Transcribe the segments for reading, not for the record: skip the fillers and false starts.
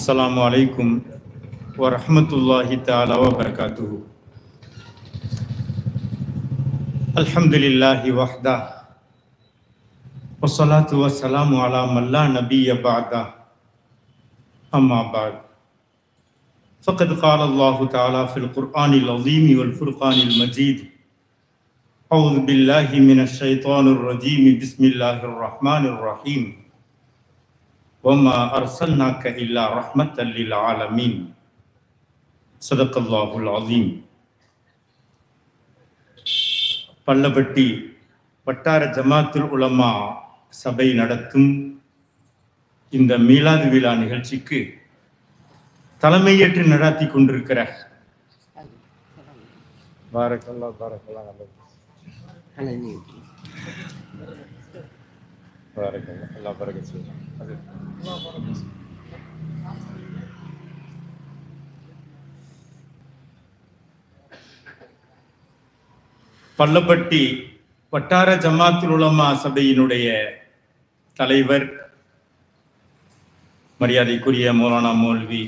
السلام عليكم ورحمة الله تعالى وبركاته. الحمد لله وحده والصلاة والسلام على من لا نبي بعده. أما بعد فقد قال الله تعالى في القرآن العظيم والفرقان المجيد: أعوذ بالله من الشيطان الرجيم بسم الله الرحمن الرحيم وما أرسلناك إلا رحمة للعالمين صدق الله العظيم. பள்ளப்பட்டி வட்டார ஜமாத்துல் உலமா சபை நடத்தும் இந்த மீலாது விழா நிகழ்ச்சிக்கு தலைமையேற்று நடாத்தி கொண்டிருக்கிற பள்ளப்பட்டி வட்டார ஜமாத்துல் உலமா சபையினுடைய தலைவர் மரியாதைக்குரிய மௌலானா மௌல்வி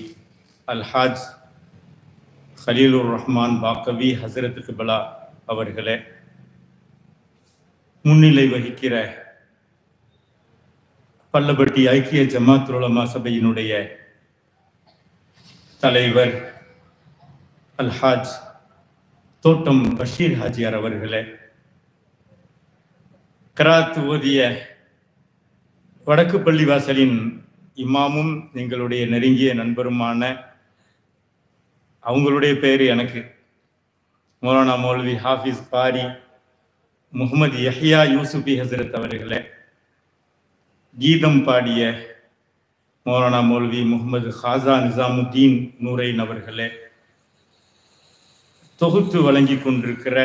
அல்ஹாஜ் ஹலீலுர் ரஹ்மான் பாக்கவி ஹசரத் கிப்லா அவர்களே, முன்னிலை வகிக்கிற பள்ளப்பட்டி ஐக்கிய ஜமாத்துல் உலமா சபையினுடைய தலைவர் அல்ஹாஜ் தோட்டம் பஷீர் ஹாஜியார் அவர்களே, கராத் ஓதிய வடக்கு பள்ளிவாசலின் இமாமும் எங்களுடைய நெருங்கிய நண்பருமான, அவங்களுடைய பேர் எனக்கு மௌலானா மௌல்வி ஹாஃபிஸ் பாரி முகமது யஹ்யா யூசுஃபி ஹசரத் அவர்களே, கீதம் பாடிய மௌலானா மௌல்வி முகமது ஹாசா நிசாமுத்தீன் நூரைன் அவர்களே, தொகுத்து வழங்கி கொண்டிருக்கிற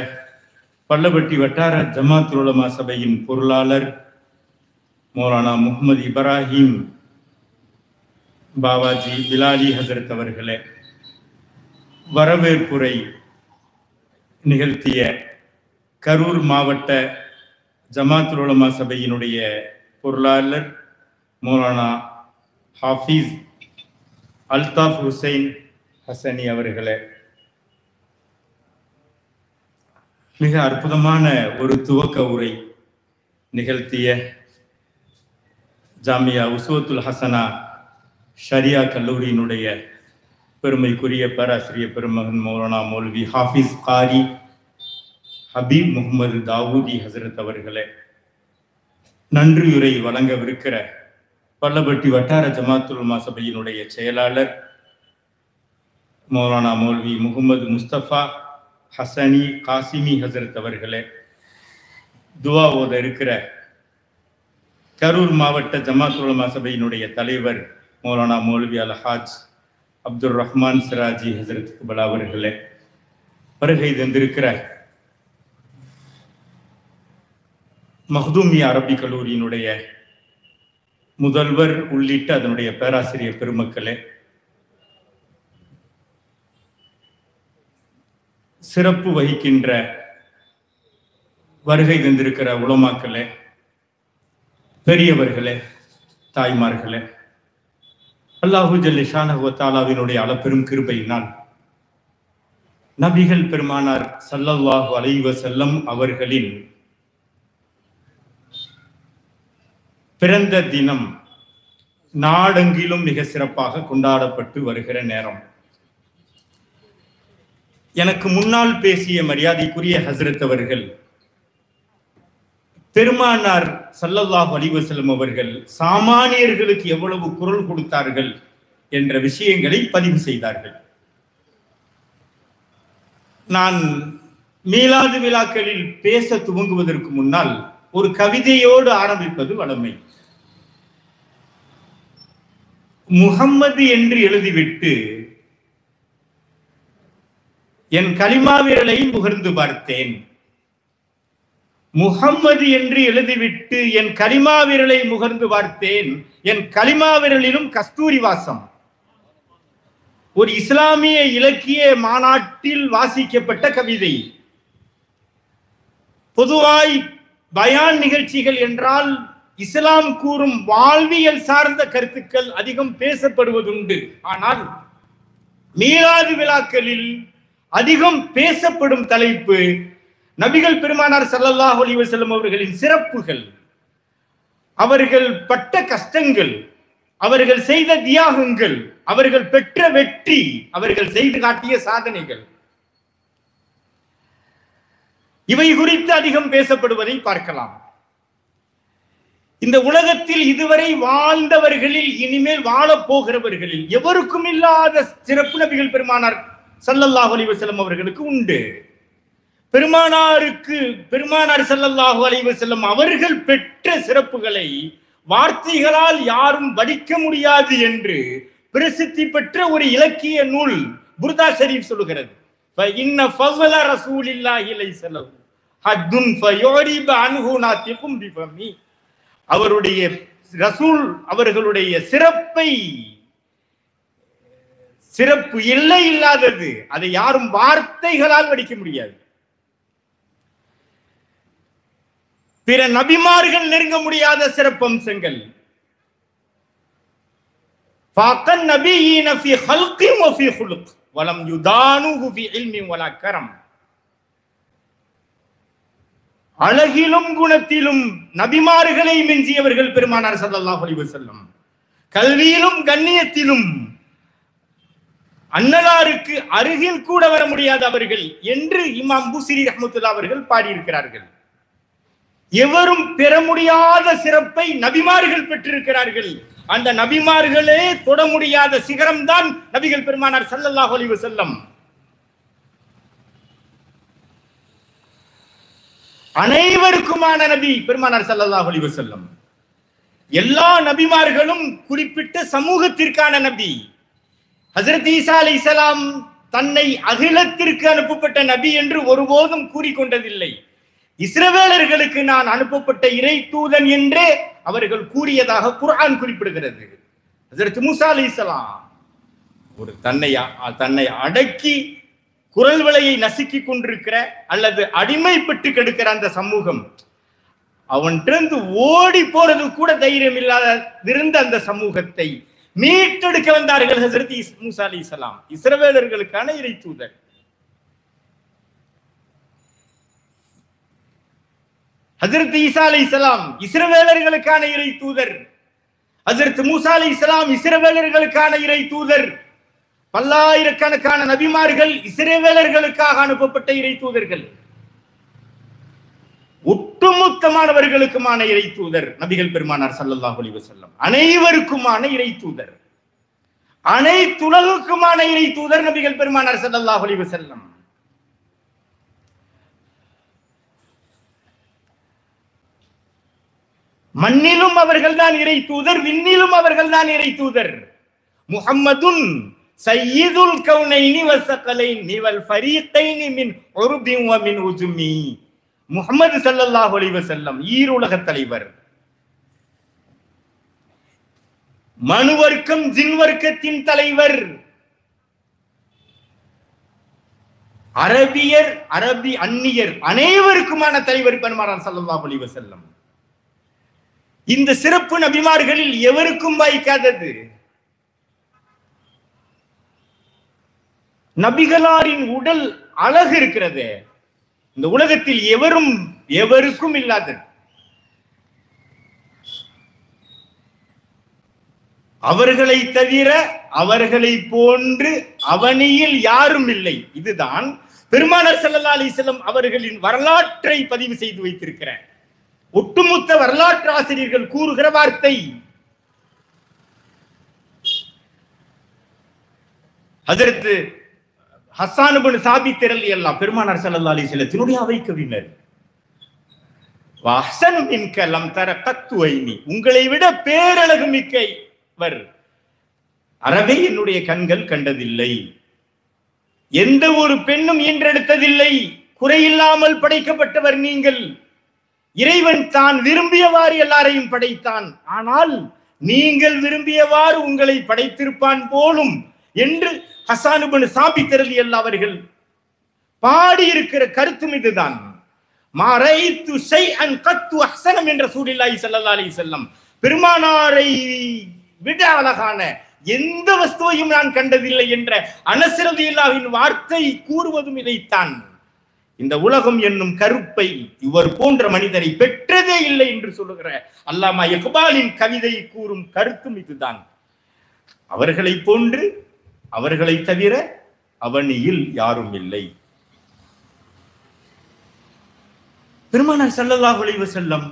பள்ளப்பட்டி வட்டார ஜமாத்துல் உலமா சபையின் பொருளாளர் மௌலானா முகமது இப்ராஹிம் பாபாஜி பிலாலி ஹசரத் அவர்களே, வரவேற்புரை நிகழ்த்திய கரூர் மாவட்ட ஜமாத்துல் உலமா சபையினுடைய பொருளாளர் மௌலானா ஹாஃபிஸ் அல்தாஃப் ஹுசைன் ஹசனி அவர்களே, மிக அற்புதமான ஒரு துவக்க உரை நிகழ்த்திய ஜாமியா உஸ்வத்துல் ஹசனா ஷரியா கல்லூரியினுடைய பெருமைக்குரிய பேராசிரியர் பெருமகன் மௌலானா மௌல்வி ஹாஃபிஸ் காரி ஹபீப் முகமது தாவூதி ஹசரத் அவர்களே, நன்றியுரை வழங்கவிருக்கிற பள்ளப்பட்டி வட்டார ஜமாத்துல் உலமா சபையினுடைய செயலாளர் மௌலானா மௌல்வி முகமது முஸ்தபா ஹசனி காசிமி ஹசரத் அவர்களே, துவா ஓத இருக்கிற கரூர் மாவட்ட ஜமாத்துல் உலமா சபையினுடைய தலைவர் மௌலானா மௌல்வி அல்ஹாஜ் அப்துல் ரஹ்மான் சிராஜி ஹசரத் கிப்லா அவர்களே, வருகை தந்திருக்கிற மஹ்தூமியா அரபி கல்லூரியினுடைய முதல்வர் உள்ளிட்ட அதனுடைய பேராசிரியர் பெருமக்களே, சிறப்பு வகிக்கின்ற வருகை தந்திருக்கிற உலமாக்களே, பெரியவர்களே, தாய்மார்களே, அல்லாஹு ஜல்ல ஷானஹு வ தஆலாவினுடைய அளப்பெரும் கிருபையினால் நபிகள் பெருமானார் ஸல்லல்லாஹு அலைஹி வஸல்லம் அவர்களின் பிறந்த தினம் நாடெங்கிலும் மிக சிறப்பாக கொண்டாடப்பட்டு வருகிற நேரம். எனக்கு முன்னால் பேசிய மரியாதைக்குரிய ஹசரத் அவர்கள் பெருமானார் ஸல்லல்லாஹு அலைஹி வஸல்லம் அவர்கள் சாமானியர்களுக்கு எவ்வளவு குரல் கொடுத்தார்கள் என்ற விஷயங்களை பதிவு செய்தார்கள். நான் மீலாது விழாக்களில் பேச துவங்குவதற்கு முன்னால் ஒரு கவிதையோடு ஆரம்பிப்பது வழமை. முஹம்மது என்று எழுதிவிட்டு என் கலிமா விரலை முகர்ந்து பார்த்தேன். முஹம்மது என்று எழுதிவிட்டு என் கலிமா விரலை முகர்ந்து பார்த்தேன். என் கலிமா விரலிலும் கஸ்தூரி வாசம். ஒரு இஸ்லாமிய இலக்கிய மாநாட்டில் வாசிக்கப்பட்ட கவிதை. பொதுவாய் பயான் நிகழ்ச்சிகள் என்றால் இஸ்லாம் கூறும் வாழ்வியல் சார்ந்த கருத்துக்கள் அதிகம் பேசப்படுவதுண்டு. ஆனால் மீலாது விழாக்களில் அதிகம் பேசப்படும் தலைப்பு நபிகள் பெருமானார் ஸல்லல்லாஹு அலைஹி வஸல்லம் அவர்களின் சிறப்புகள், அவர்கள் பட்ட கஷ்டங்கள், அவர்கள் செய்த தியாகங்கள், அவர்கள் பெற்ற வெற்றி, அவர்கள் செய்து காட்டிய சாதனைகள், இவை குறித்து அதிகம் பேசப்படுவதை பார்க்கலாம். இந்த உலகத்தில் இதுவரை வாழ்ந்தவர்களில், இனிமேல் வாழப் போகிறவர்களில் எவருக்கும் இல்லாத சிறப்பு நபிகள் பெருமானார் ஸல்லல்லாஹு அலைஹி வஸல்லம் அவர்களுக்கு உண்டு. பெருமானார் ஸல்லல்லாஹு அலைஹி வஸல்லம் அவர்கள் பெற்ற சிறப்புகளை வார்த்தைகளால் யாரும் வடிக்க முடியாது என்று பிரசித்தி பெற்ற ஒரு இலக்கிய நூல் புர்தா ஷரீஃப் சொல்லுகிறது. இன்ன ஃபضل ரசூலில்லாஹி லைஸ லஹு ஹத்துன் ஃபயுரிப அன்ஹு நாத்திகும் பிஃபமி. அவருடைய ரசூல் அவர்களுடைய சிறப்பு எல்லை இல்லாதது, அதை யாரும் வார்த்தைகளால் வடிக்க முடியாது. பிற நபிமார்கள் நெருங்க முடியாத சிறப்பம்சங்கள். ஃபகன் நபியீன ஃபீ ஹல்கின் வ ஃபீ குலுக் வலம் யுதானுஹு ஃபீ இல்மின் வலா கரம். அழகிலும் குணத்திலும் நபிமார்களை மிஞ்சியவர்கள் பெருமானார் ஸல்லல்லாஹு அலைஹி வஸல்லம். கல்வியிலும் கண்ணியத்திலும் அன்னலாருக்கு அருகில் கூட வர முடியாத அவர்கள் என்று இமாம் பூசிரி ரஹ்மத்துல்லாஹி அவர்கள் பாடியிருக்கிறார்கள். எவரும் பெற முடியாத சிறப்பை நபிமார்கள் பெற்றிருக்கிறார்கள். அந்த நபிமார்களே தொட முடியாத சிகரம் தான் நபிகள் பெருமானார் ஸல்லல்லாஹு அலைஹி வஸல்லம். அனைவருக்குமான நபி பெருமானார் ஸல்லல்லாஹு அலைஹி வஸல்லம். எல்லா நபிமார்களும் குறிப்பிட்ட சமூகத்திற்கான நபி. ஹஜ்ரத் ஈசா அலைஹிஸ்ஸலாம் தன்னை அகிலத்திற்கு அனுப்பப்பட்ட நபி என்று ஒருபோதும் கூறிக்கொண்டதில்லை. இஸ்ரவேலர்களுக்கு நான் அனுப்பப்பட்ட இறை தூதன் என்றே அவர்கள் கூறியதாக குர்ஆன் குறிப்பிடுகிறது. ஹஜ்ரத் மூசா அலைஹிஸ்ஸலாம் ஒரு தன்னை அடக்கி குரல் வளையை நசுக்கி கொண்டிருக்கிற அல்லது அடிமைப்பட்டு கெடுக்கிற அந்த சமூகம், அவன்கிட்ட ஓடி போறது கூட தைரியம் இல்லாத இருந்த அந்த சமூகத்தை மீட்டெடுக்க வந்தார்கள் ஹஜ்ரத் மூசா அலைஹிஸ்ஸலாம், இஸ்ரவேலர்களுக்கான இறை தூதர். ஹஜ்ரத் ஈசா அலைஹிஸ்ஸலாம் இஸ்ரவேலர்களுக்கான இறை தூதர். ஹஜ்ரத் மூசா அலைஹிஸ்ஸலாம் இஸ்ரவேலர்களுக்கான இறை தூதர். பல்லாயிரக்கணக்கான நபிமார்கள் இஸ்ரவேலர்களுக்காக அனுப்பப்பட்ட இறை தூதர்கள். ஒட்டுமொத்தமானவர்களுக்குமான இறை தூதர் நபிகள் பெருமானார் ஸல்லல்லாஹு அலைஹி வஸல்லம். அனைவருக்குமான இறை தூதர், அனைத்துலகுக்குமான இறை தூதர் நபிகள் பெருமானார் ஸல்லல்லாஹு அலைஹி வஸல்லம். மண்ணிலும் அவர்கள்தான் இறை தூதர், விண்ணிலும் அவர்கள்தான் இறை தூதர். முஹம்மதுன் சய்யிதுல் கௌனைனி வஸகலைனி வல் ஃபரீகைனி மின் உர்பின் வ மின் உஜ்மி. முஹம்மது ஸல்லல்லாஹு அலைஹி வஸல்லம் ஈருலக தலைவர். மனுவர்க்கம் ஜின் வர்க்கத்தின் தலைவர். அரபியர் அரபி அந்நியர் அனைவருக்குமான தலைவர் பெருமானார் ஸல்லல்லாஹு அலைஹி வஸல்லம். இந்த சிறப்பு நபிமார்களில் எவருக்கும் வாய்க்காதது. நபிகளாரின் உடல் அழகு இருக்கிறது, இந்த உலகத்தில் எவருக்கும் இல்லாதது. அவர்களை தவிர அவர்களை போன்று அவனியில் யாரும் இல்லை. இதுதான் பெருமானார் ஸல்லல்லாஹு அலைஹி வஸல்லம் அவர்களின் வரலாற்றை பதிவு செய்து வைத்திருக்கிறார். ஒட்டுமொத்த வரலாற்று ஆசிரியர்கள் கூறுகிற வார்த்தை. ஹஜ்ரத் ஹஸ்ஸான் இப்னு சாபித் ரலியல்லாஹு பெருமானார் ஸல்லல்லாஹு அலைஹி வஸல்லத்தினுடைய அவை கவிஞர். வஹ்ஸனு மின்க லம் தர கத்து ஐனி, உங்களை விட பேரழகு மிக்கவர் அறவே என்னுடைய கண்கள் கண்டதில்லை. எந்த ஒரு பெண்ணும் ஈன்றெடுத்ததில்லை. குறையில்லாமல் படைக்கப்பட்டவர் நீங்கள். இறைவன் தான் விரும்பியவாறு எல்லாரையும் படைத்தான், ஆனால் நீங்கள் விரும்பியவாறு உங்களை படைத்திருப்பான் போலும் என்று ஹஸ்ஸான் இப்னு சாபித் ரலியல்லாஹு அவர்கள் பாடியிருக்கிற கருத்தும் இதுதான். மா ரஐத்து ஷைஅன் கத்து அஹ்ஸன மின் ரசூலில்லாஹி ஸல்லல்லாஹு அலைஹி வஸல்லம், பெருமானாரை விட அழகான எந்த வஸ்துவையும் நான் கண்டதில்லை என்ற அனஸ் ரலியல்லாஹுவின் வார்த்தை கூறுவதும் இதைத்தான். இந்த உலகம் என்னும் கருப்பை இவர் போன்ற மனிதரை பெற்றதே இல்லை என்று சொல்லுகிற அல்லாமா இக்பாலின் கவிதை கூறும் கருத்தும் இதுதான். அவர்களை போன்று, அவர்களை தவிர அவனியில் யாரும் இல்லை. பெருமானார் ஸல்லல்லாஹு அலைஹி வஸல்லம்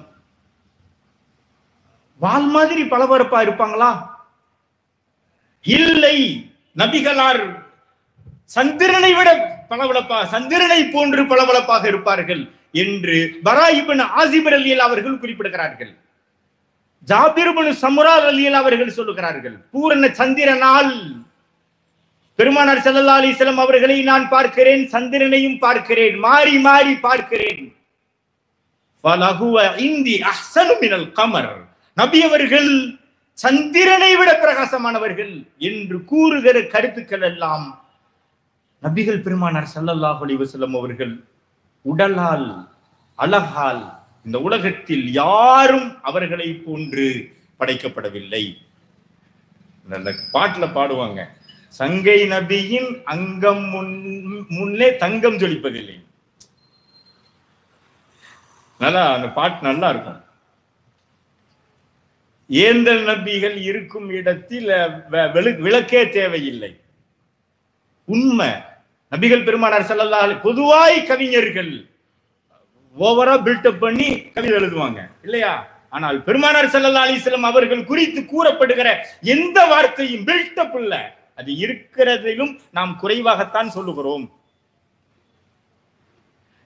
வால் மாதிரி பளபளப்பா இருப்பாங்களா? இல்லை. நபிகளார் சந்திரனை விட சந்திரனை போன்று பளபளப்பாக இருப்பார்கள் என்று பரா இப்னு ஆசிப் ரலியல்லாஹு அவர்கள் குறிப்பிடுகிறார்கள். ஜாபிர் இப்னு சமுரா ரலியல்லாஹு அவர்கள் சொல்லுகிறார்கள், பூரண சந்திரனால் பெருமானார் ஸல்லல்லாஹு அலைஹி வஸல்லம் அவர்களை நான் பார்க்கிறேன், சந்திரனையும் பார்க்கிறேன், மாறி மாறி பார்க்கிறேன். ஃபலஹுவ இந்தி அஹ்ஸனு மினல் கமர், நபி அவர்கள் சந்திரனை விட பிரகாசமானவர்கள் என்று கூறுகிற கருத்துக்கள் எல்லாம் நபிகள் பெருமானார் ஸல்லல்லாஹு அலைஹி வஸல்லம் அவர்கள் உடலால், அழகால் இந்த உலகத்தில் யாரும் அவர்களை போன்று படைக்கப்படவில்லை. அந்த பாட்டுல பாடுவாங்க, சங்கை நபியின் அங்கம் முன்னே தங்கம் ஜொலிப்பதில்லை. நல்லா அந்த பாட்டு நல்லா இருக்கும். ஏந்தல் நபிகள் இருக்கும் இடத்தில் விளக்கே தேவையில்லை. உண்மை. நபிகள் பெருமானார் ஸல்லல்லாஹு அலைஹி பொதுவாய் கவிஞர்கள் ஓவரா பில்டப் பண்ணி கவிதை எழுதுவாங்க இல்லையா? ஆனால் பெருமானார் ஸல்லல்லாஹு அலைஹி வஸல்லம் அவர்கள் குறித்து கூறப்படுகிற எந்த வார்த்தையும் பில்டப் இல்ல, அது இருக்கிறதிலும் நாம் குறைவாகத்தான் சொல்லுகிறோம்.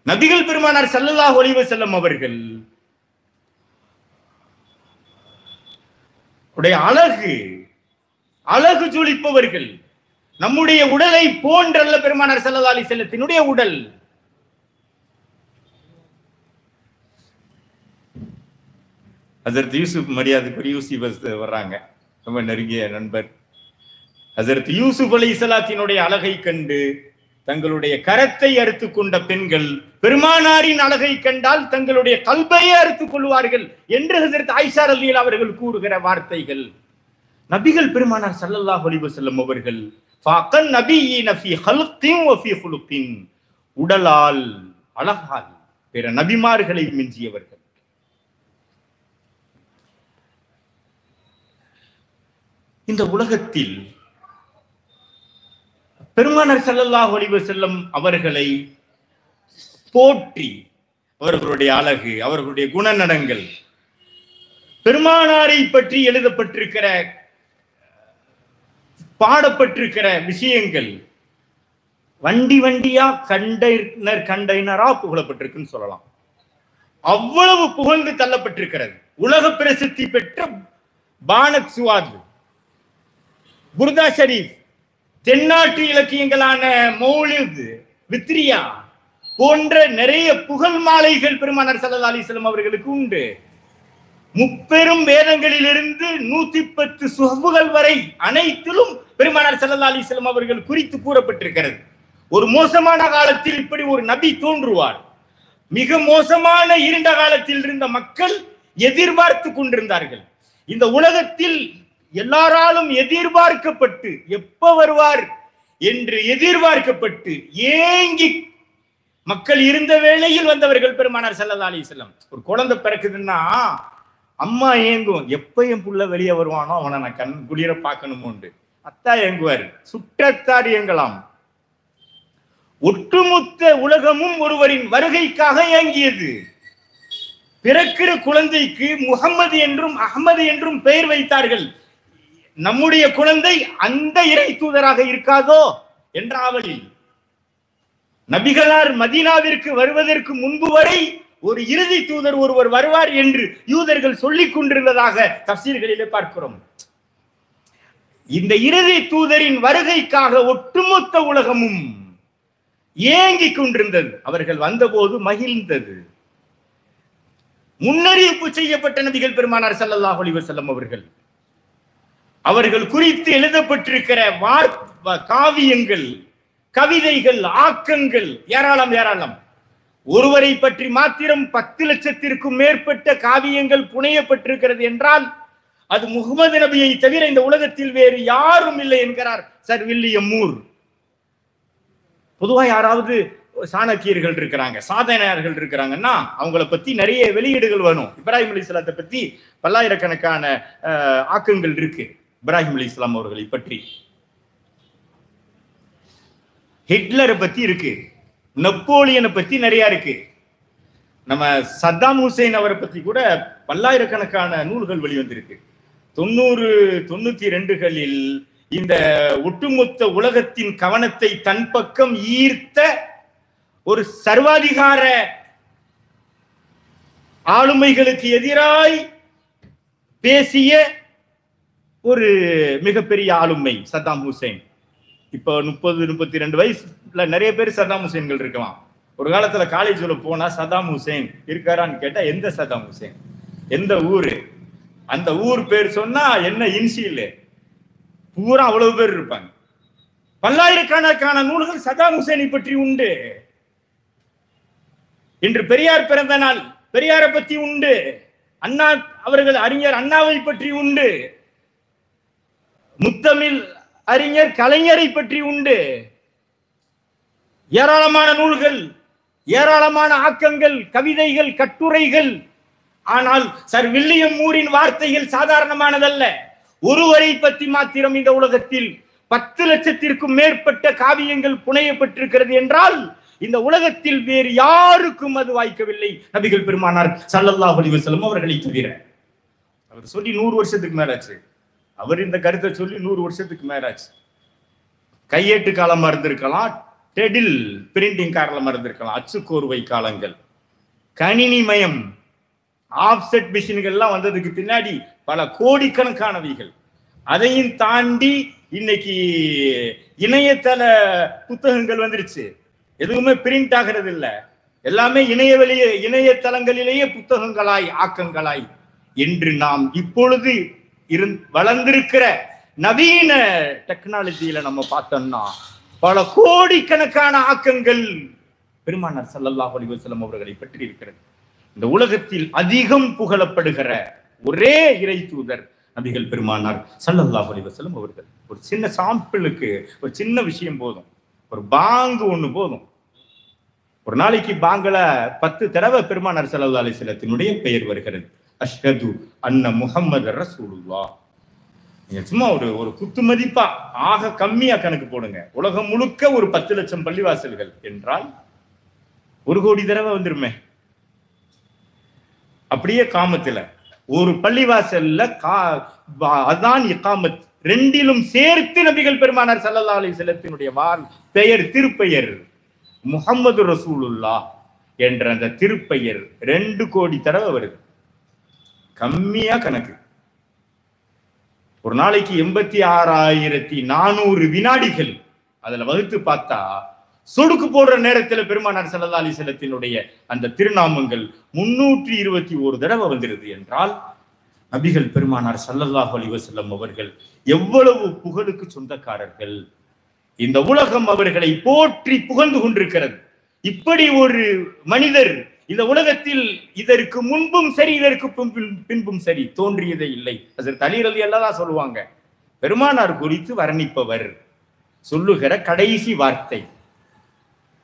நபிகள் பெருமானார் ஸல்லல்லாஹு அலைஹி வஸல்லம் அவர்கள் உடைய அழகு ஜொலிப்பவர்கள். நம்முடைய உடலை போன்றல்ல பெருமானார் ஸல்லல்லாஹு அலைஹி வஸல்லத்தினுடைய உடல். ஹஜ்ரத் யூசுப், மரியாதைக்குரிய யூசுப் வர்றாங்க, ரொம்ப நெருங்கிய நண்பர். ஹஜ்ரத் யூசுப் அலைஹிஸ்ஸலாத்தினுடைய அழகை கண்டு தங்களுடைய கரத்தை அறுத்து கொண்ட பெண்கள் பெருமானாரின் அழகை கண்டால் தங்களுடைய கல்பையை அறுத்துக் கொள்வார்கள் என்று ஹஜ்ரத் ஆயிஷா ரலியல்லாஹு அவர்கள் கூறுகிற வார்த்தைகள். நபிகள் பெருமானார் ஸல்லல்லாஹு அலைஹி வஸல்லம் அவர்கள் ஃபaqan நபியீன ஃபீ ஹல்கின் வ ஃபீ குலுகின், உடலால், அழகால் பிற நபிமார்களை மிஞ்சியவர்கள். இந்த உலகத்தில் பெருமானார் ஸல்லல்லாஹு அலைஹி வஸல்லம் அவர்களை போற்றி அவர்களுடைய அழகு, அவர்களுடைய குணநடங்கள், பெருமானாரை பற்றி எழுதப்பட்டிருக்கிற பாடப்பட்டிருக்கிற விஷயங்கள் வண்டி வண்டியா கண்டைனரா புகழப்பட்டிருக்குன்னு சொல்லலாம். அவ்வளவு புகழ்ந்து தள்ளப்பட்டிருக்கிறது. உலக பிரசித்தி பெற்ற பானத் சுவாத், புர்தா ஷரீஃப், தென்னாட்டு இலக்கியங்களான மௌலித், வித்ரியா போன்ற நிறைய புகழ் மாலைகள் பெருமானார் ஸல்லல்லாஹு அலைஹி வஸல்லம் அவர்களுக்கு உண்டு. முப்பெரும் வேதங்களிலிருந்து 110 சுஹ்புகள் வரை அனைத்திலும் பெருமானார் ஸல்லல்லாஹு அலைஹி வஸல்லம் அவர்கள் குறித்து கூறப்பட்டிருக்கிறது. ஒரு மோசமான காலத்தில் இப்படி ஒரு நபி தோன்றுவார். மிக மோசமான இருண்ட காலத்தில் இருந்த மக்கள் எதிர்பார்த்து கொண்டிருந்தார்கள். இந்த உலகத்தில் எல்லாராலும் எதிர்பார்க்கப்பட்டு எப்ப வருவார் என்று எதிர்பார்க்கப்பட்டு ஏங்கி மக்கள் இருந்த வேளையில் வந்தவர்கள் பெருமானார் ஸல்லல்லாஹு அலைஹி வஸல்லம். ஒரு குழந்தை பிறக்குதுன்னா அம்மா ஏங்கும், எப்ப என் புள்ள வெளியே வருவானோ அவனை நான் கண் குளிர பார்க்கணும் உண்டு. அத்தா ஏங்குவார், சுற்றத்தார் ஏங்கலாம். ஒட்டுமொத்த உலகமும் ஒருவரின் வருகைக்காக ஏங்கியது. பிறக்கிற குழந்தைக்கு முகம்மது என்றும் அஹ்மது என்றும் பெயர் வைத்தார்கள். நம்முடைய குழந்தை அந்த இறை தூதராக இருக்காதோ என்ற ஆவலில் நபிகளார் மதீனாவிற்கு வருவதற்கு முன்பு வரை ஒரு இறுதி தூதர் ஒருவர் வருவார் என்று யூதர்கள் சொல்லிக் கொண்டிருந்ததாக தஃசீர்களிலே பார்க்கிறோம். இந்த இறுதி தூதரின் வருகைக்காக ஒட்டுமொத்த உலகமும் ஏங்கிக் கொண்டிருந்தது. அவர்கள் வந்தபோது மகிழ்ந்தது. முன்னறிவிப்பு செய்யப்பட்ட நபிகள் பெருமானார் ஸல்லல்லாஹு அலைஹி வஸல்லம் அவர்கள் குறித்து எழுதப்பட்டிருக்கிற காவியங்கள், கவிதைகள், ஆக்கங்கள் ஏராளம் ஏராளம். ஒருவரை பற்றி மாத்திரம் 10 லட்சத்திற்கும் மேற்பட்ட காவியங்கள் புனையப்பட்டிருக்கிறது என்றால் அது முகமது நபியை தவிர இந்த உலகத்தில் வேறு யாரும் இல்லை என்கிறார் சர் வில்லியம் மூர். பொதுவா யாராவது சாணக்கியர்கள் இருக்கிறாங்க, சாதனையாளர்கள் இருக்கிறாங்கன்னா அவங்கள பத்தி நிறைய வெளியீடுகள் வரும். இப்ராஹிம் அலைஹிஸ்ஸலாத்தை பத்தி பல்லாயிரக்கணக்கான ஆக்கங்கள் இருக்கு. இப்ராஹிம் அலைஹிஸ்ஸலாம் அவர்களை பற்றி, ஹிட்லரை பத்தி இருக்கு, நெப்போலியனை பத்தி நிறைய இருக்கு. நம்ம சத்தாம் ஹுசைன் அவரை பத்தி கூட பல்லாயிரக்கணக்கான நூல்கள் வெளிவந்திருக்கு. 92களில் இந்த ஒட்டுமொத்த உலகத்தின் கவனத்தை தன் பக்கம் ஈர்த்த ஒரு சர்வாதிகார ஆளுமைகளுக்கு எதிராய் பேசிய ஒரு மிகப்பெரிய ஆளுமை சத்தாம் ஹுசைன். இப்போ 30-32 வயசுல நிறைய பேர் சத்தாம் ஹுசைன்கள் இருக்கலாம். ஒரு காலத்துல காலேஜ்ல போனா சதாம் ஹுசைன் இருக்காரான்னு கேட்டா எந்த சதாம் ஹுசைன், எந்த ஊரு, அந்த ஊர் பேர் சொன்னா என்ன இன்சியல், பூரா அவ்வளவு பேர் இருப்பாங்க. பல்லாயிரக்கணக்கான நூல்கள் சதாம் ஹுசைனை பற்றி உண்டு. இன்று பெரியார் பிறந்த நாள், பெரியாரை பற்றி உண்டு. அண்ணா அவர்கள் அறிஞர் அண்ணாவை பற்றி உண்டு. முத்தமிழ் அறிஞர் கலைஞரை பற்றி உண்டு. ஏராளமான நூல்கள், ஏராளமான ஆக்கங்கள், கவிதைகள், கட்டுரைகள். ஆனால் சர் வில்லியம் மூரின் வார்த்தைகள் சாதாரணமானதல்ல. ஒருவரை பற்றி மாத்திரம் இந்த உலகத்தில் 10 லட்சத்திற்கும் மேற்பட்ட காவியங்கள் புனையப்பட்டிருக்கிறது என்றால் இந்த உலகத்தில் வேறு யாருக்கும் அது வாய்க்கவில்லை, நபிகள் பெருமானார் ஸல்லல்லாஹு அலைஹி வஸல்லம் அவர்களை தவிர. அவர் சொல்லி 100 வருஷத்துக்கு மேலாச்சு. அவர் இந்த கருத்தை சொல்லி 100 வருஷத்துக்கு மேலாச்சு. கையேட்டு காலமா இருந்திருக்கலாம், டெடில் பிரிண்டிங் காலமா இருந்திருக்கலாம், அச்சுக்கோர்வை காலங்கள், கணினிமயம், ஆப்செட் மிஷின்கள்லாம் வந்ததுக்கு பின்னாடி பல கோடிக்கணக்கானவைகள். அதையும் தாண்டி இன்னைக்கு இணையதள புத்தகங்கள் வந்துருச்சு. எதுவுமே பிரிண்ட் ஆகிறது இல்லை, எல்லாமே இணையதளங்களிலேயே புத்தகங்களாய் ஆக்கங்களாய் என்று நாம் இப்பொழுது வளர்ந்திருக்கிற நவீன டெக்னாலஜியில நம்ம பார்த்தோம்னா பல கோடிக்கணக்கான ஆக்கங்கள் பெருமானார் ஸல்லல்லாஹு அலைஹி வஸல்லம் அவர்களை பற்றி இருக்கிறது. இந்த உலகத்தில் அதிகம் புகழப்படுகிற ஒரே இறை தூதர் நபிகள் பெருமானார் ஸல்லல்லாஹு அலைஹி வஸல்லம் அவர்கள். ஒரு சின்ன சாம்பிளுக்கு ஒரு சின்ன விஷயம் போதும், ஒரு பாங்கு ஒண்ணு போதும். ஒரு நாளைக்கு பாங்கல 10 தடவை பெருமானார் ஸல்லல்லாஹு அலைஹி வஸல்லத்தினுடைய பெயர் வருகிறது. அஷ்ஹது அன்ன முஹம்மது ரசூலுல்லாஹ். நீங்க சும்மா ஒரு குத்து மதிப்பா ஆக கம்மியா கணக்கு போடுங்க. உலகம் முழுக்க ஒரு 10 லட்சம் பள்ளிவாசல்கள் என்றால் 1 கோடி தடவை வந்துருமே. அப்படியே காமத்துல ஒரு பள்ளிவாசல்ல அதான் இகாமத் ரெண்டிலும் சேர்த்து நபிகள் பெருமானார் ஸல்லல்லாஹு அலைஹி வஸல்லத்தினுடைய பெயர், திருப்பெயர் முஹம்மது ரசூலுல்லாஹ் என்ற அந்த திருப்பெயர் 2 கோடி தடவை வருது. கம்மியா கணக்கு. ஒரு நாளைக்கு 86,400 வினாடிகள். அதுல வகுத்து பார்த்தா சொடுக்கு போடுற நேரத்துல பெருமானார் ஸல்லல்லாஹு அலைஹி வஸல்லத்தினுடைய அந்த திருநாமங்கள் 321 தடவை வந்துருது என்றால் நபிகள் பெருமானார் ஸல்லல்லாஹு அலைஹி வஸல்லம் அவர்கள் எவ்வளவு புகழுக்கு சொந்தக்காரர்கள். இந்த உலகம் அவர்களை போற்றி புகழ்ந்து கொண்டிருக்கிறது. இப்படி ஒரு மனிதர் இந்த உலகத்தில் இதற்கு முன்பும் சரி இதற்கு பின்பும் சரி தோன்றியதே இல்லை. ஹஜ்ரத் அலி ரலியல்லாஹு அன்ஹு சொல்லுவாங்க, பெருமானார் குறித்து வர்ணிப்பவர் சொல்லுகிற கடைசி வார்த்தை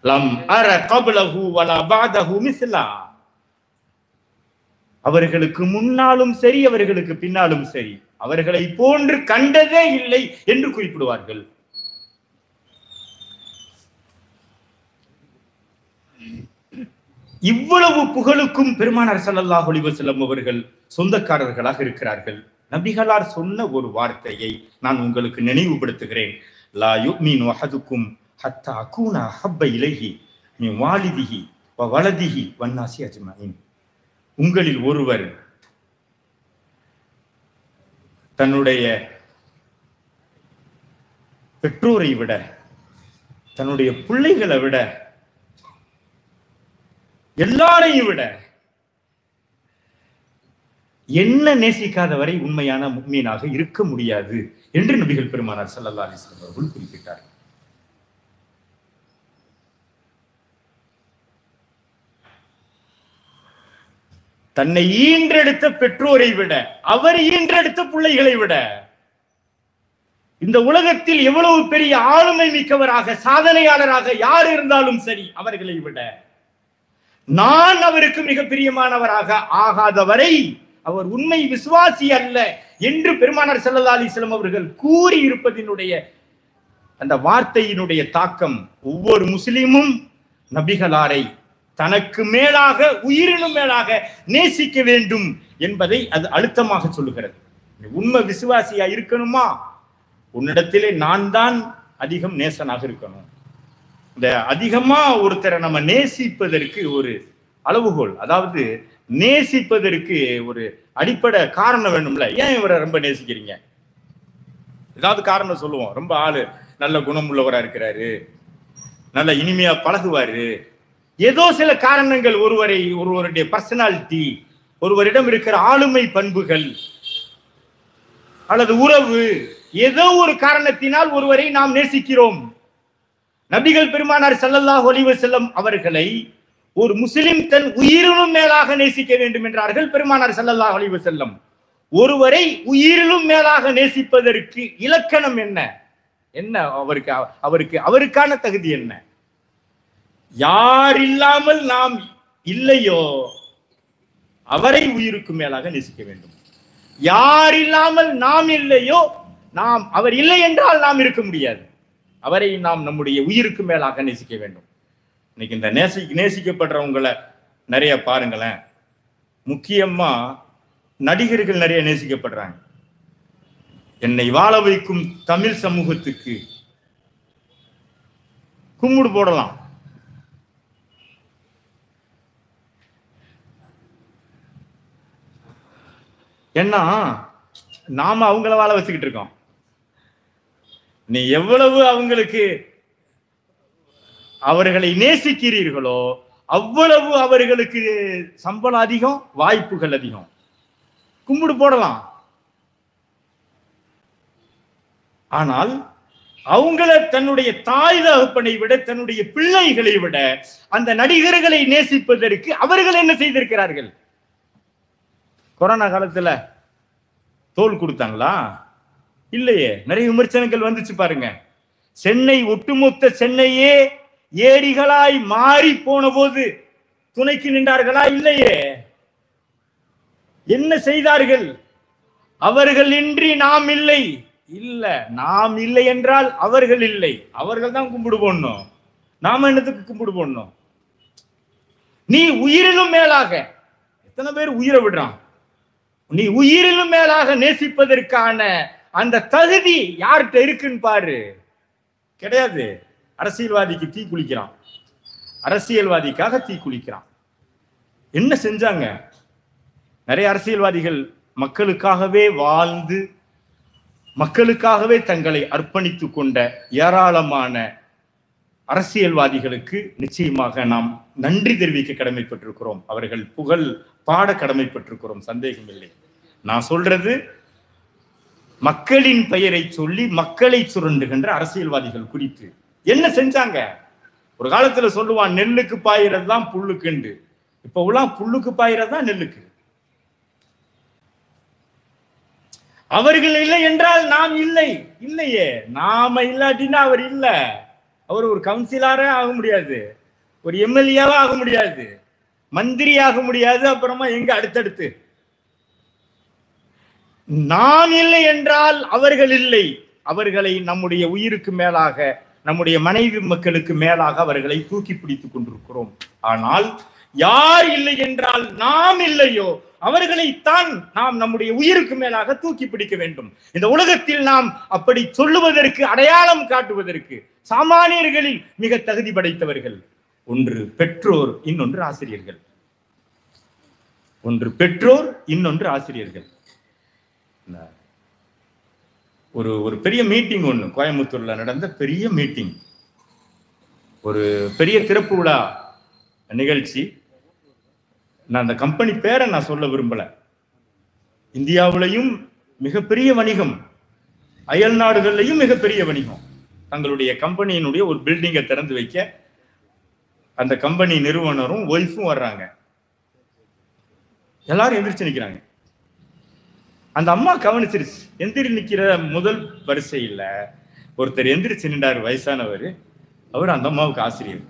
லம் அர கப்லஹு வலா பஅதஹு மிஸ்லா. அவர்களுக்கு முன்னாலும் சரி அவர்களுக்கு பின்னாலும் சரி அவர்களை போன்று கண்டதே இல்லை என்று குறிப்பிடுவார்கள். இவ்வளவு புகழுக்கும் பெருமானார் ஸல்லல்லாஹு அலைஹி வஸல்லம் அவர்கள் சொந்தக்காரர்களாக இருக்கிறார்கள். நபிகளார் சொன்ன ஒரு வார்த்தையை நான் உங்களுக்கு நினைவுபடுத்துகிறேன். லா யுமினு அஹதுக்கும் ஹத்தா அகூன அஹப்ப இலைஹி மின் வாலிதிஹி வ வலதிஹி வன்னாசி அஜ்மஈன். உங்களில் ஒருவர் தன்னுடைய பெற்றோரை விட, தன்னுடைய பிள்ளைகளை விட, எல்லாரையும் விட என்ன நேசிக்காத வரை உண்மையான முஃமினாக இருக்க முடியாது என்று நபிகள் பெருமானார் ஸல்லல்லாஹு அலைஹி வஸல்லம் அவர்கள் குறிப்பிட்டார். தன்னை ஈன்றெடுத்த பெற்றோரை விட, அவர் ஈன்றெடுத்த பிள்ளைகளை விட, இந்த உலகத்தில் எவ்வளவு பெரிய ஆளுமை மிக்கவராக சாதனையாளராக யார் இருந்தாலும் சரி, அவர்களை விட நான் அவருக்கு மிக பிரியமானவராக ஆகாதவரை அவர் உண்மை விசுவாசி அல்ல என்று பெருமானார் ஸல்லல்லாஹு அலைஹி வஸல்லம் அவர்கள் கூறி இருப்பதினுடைய அந்த வார்த்தையினுடைய தாக்கம் ஒவ்வொரு முஸ்லிமும் நபிகளாரை தனக்கு மேலாக, உயிரினும் மேலாக நேசிக்க வேண்டும் என்பதை அது அழுத்தமாக சொல்லுகிறது. உண்மை விசுவாசியா இருக்கணுமா, உன்னிடத்திலே நான் தான் அதிகம் நேசனாக இருக்கணும். இந்த அதிகமா ஒருத்தரை நம்ம நேசிப்பதற்கு ஒரு அளவுகோல், அதாவது நேசிப்பதற்கு ஒரு அடிப்படை காரணம் வேணும்ல. ஏன் இவரை ரொம்ப நேசிக்கிறீங்க? ஏதாவது காரணம் சொல்லுவோம். ரொம்ப ஆளு நல்ல குணம் உள்ளவரா இருக்கிறாரு, நல்ல இனிமையா பழகுவாரு, ஏதோ சில காரணங்கள், ஒருவருடைய பர்சனாலிட்டி, ஒருவரிடம் இருக்கிற ஆளுமை பண்புகள் அல்லது உறவு, ஏதோ ஒரு காரணத்தினால் ஒருவரை நாம் நேசிக்கிறோம். நபிகள் பெருமானார் ஸல்லல்லாஹு அலைஹி வஸல்லம் அவர்களை ஒரு முஸ்லிம் தன் உயிரினும் மேலாக நேசிக்க வேண்டும் என்றார்கள் பெருமானார் ஸல்லல்லாஹு அலைஹி வஸல்லம். ஒருவரை உயிரிலும் மேலாக நேசிப்பதற்கு இலக்கணம் என்ன? அவருக்கான தகுதி என்ன? யார் இல்லாமல் நாம் இல்லையோ அவரை உயிருக்கு மேலாக நேசிக்க வேண்டும். யார் இல்லாமல் நாம் இல்லையோ, அவர் இல்லை என்றால் நாம் இருக்க முடியாது. அவரை நாம் நம்முடைய உயிருக்கு மேலாக நேசிக்க வேண்டும். இன்னைக்கு இந்த நேசிக்கப்படுறவங்களை நிறைய பாருங்களேன். முக்கியமா நடிகர்கள் நிறைய நேசிக்கப்படுறாங்க. என்னை வாழ வைக்கும் தமிழ் சமூகத்துக்கு கும்பிடு போடலாம். ஏன்னா நாம அவங்கள வாழ வச்சுக்கிட்டு இருக்கோம். நீ எவ்வளவு அவர்களை நேசிக்கிறீர்களோ அவ்வளவு அவர்களுக்கு சம்பளம் அதிகம், வாய்ப்புகள் அதிகம். கும்பிடு போடலாம். ஆனால் அவங்கள தன்னுடைய தாய் தகப்பனை விட, தன்னுடைய பிள்ளைகளை விட அந்த நடிகர்களை நேசிப்பதற்கு அவர்கள் என்ன செய்திருக்கிறார்கள்? கொரோனா காலத்துல தோல் கொடுத்தாங்களா? இல்லையே. நிறைய விமர்சனங்கள் வந்துச்சு பாருங்க. சென்னை, ஒட்டுமொத்த சென்னையே ஏரிகளாய் மாறி போன போது துணைக்கு நின்றார்களா? இல்லையே. என்ன செய்தார்கள்? அவர்கள் இன்றி நாம் இல்லை. இல்ல, நாம் இல்லை என்றால் அவர்கள் இல்லை. அவர்கள் தான் கும்பிடு போடணும். நாம என்னத்துக்கு கும்பிடு போடணும்? நீ உயிரிலும் மேலாக, எத்தனை பேர் உயிரை விடுறான்? நீ உயிரிலும் மேலாக நேசிப்பதற்கான அந்த தகுதி யார்கிட்ட இருக்குன்னு பாரு. கிடையாது. அரசியல்வாதிக்கு தீ குளிக்கிறான், அரசியல்வாதிக்காக தீ குளிக்கிறான். என்ன செஞ்சாங்க? நிறைய அரசியல்வாதிகள் மக்களுக்காகவே வாழ்ந்து மக்களுக்காகவே தங்களை அர்ப்பணித்துக் கொண்ட ஏராளமான அரசியல்வாதிகளுக்கு நிச்சயமாக நாம் நன்றி தெரிவிக்க கடமைப்பட்டிருக்கிறோம். அவர்கள் புகழ் பாட கடமைப்பட்டிருக்கிறோம், சந்தேகம் இல்லை. நான் சொல்றது மக்களின் பெயரை சொல்லி மக்களை சுரண்டுகின்ற அரசியல்வாதிகள் குறித்து என்ன செஞ்சாங்க? ஒரு காலத்துல சொல்லுவான், நெல்லுக்கு பாயிறது தான் புல்லுக்குண்டு. இப்ப உள்ள புல்லுக்கு பாயிறது தான் நெல்லுக்கு. அவர்கள் இல்லை என்றால் நாம் இல்லை. இல்லையே. நாம இல்லாட்டினா அவர் இல்லை. அவர் ஒரு கவுன்சிலரே ஆக முடியாது, ஒரு எம்எல்ஏவா ஆக முடியாது, மந்திரி ஆக முடியாது. அப்புறமா எங்க அடுத்தடுத்து நாம் இல்லை என்றால் அவர்கள் இல்லை. அவர்களை நம்முடைய உயிருக்கு மேலாக, நம்முடைய மனைவி மக்களுக்கு மேலாக அவர்களை தூக்கி பிடித்துக் கொண்டிருக்கிறோம். ஆனால் யார் இல்லை என்றால் நாம் இல்லையோ அவர்களைத்தான் நாம் நம்முடைய உயிருக்கு மேலாக தூக்கி பிடிக்க வேண்டும். இந்த உலகத்தில் நாம் அப்படி சொல்லுவதற்கு, அடையாளம் காட்டுவதற்கு சாமானியர்களில் மிக தகுதி படைத்தவர்கள் ஒன்று பெற்றோர், இன்னொன்று ஆசிரியர்கள். ஒன்று பெற்றோர், இன்னொன்று ஆசிரியர்கள். ஒரு பெரிய மீட்டிங் ஒண்ணு கோயம்புத்தூர்ல நடந்த பெரிய மீட்டிங், ஒரு பெரிய திறப்பு விழா நிகழ்ச்சி. நான் அந்த கம்பெனி பேரை நான் சொல்ல விரும்பல. இந்தியாவிலையும் மிகப்பெரிய வணிகம், அயல் நாடுகள்லையும் மிகப்பெரிய வணிகம். தங்களுடைய கம்பெனியினுடைய ஒரு பில்டிங்கை திறந்து வைக்க அந்த கம்பெனி நிறுவனரும் ஒய்ஃபும் வர்றாங்க. எல்லாரும் எந்திரிச்சு நிக்கிறாங்க. அந்த அம்மா கவனிச்சிருச்சு. எந்திரி நிக்கிற முதல் வரிசையில் ஒருத்தர் எந்திரிச்சு நின்றார், வயசானவர். அவர் அந்த அம்மாவுக்கு ஆசிரியர்.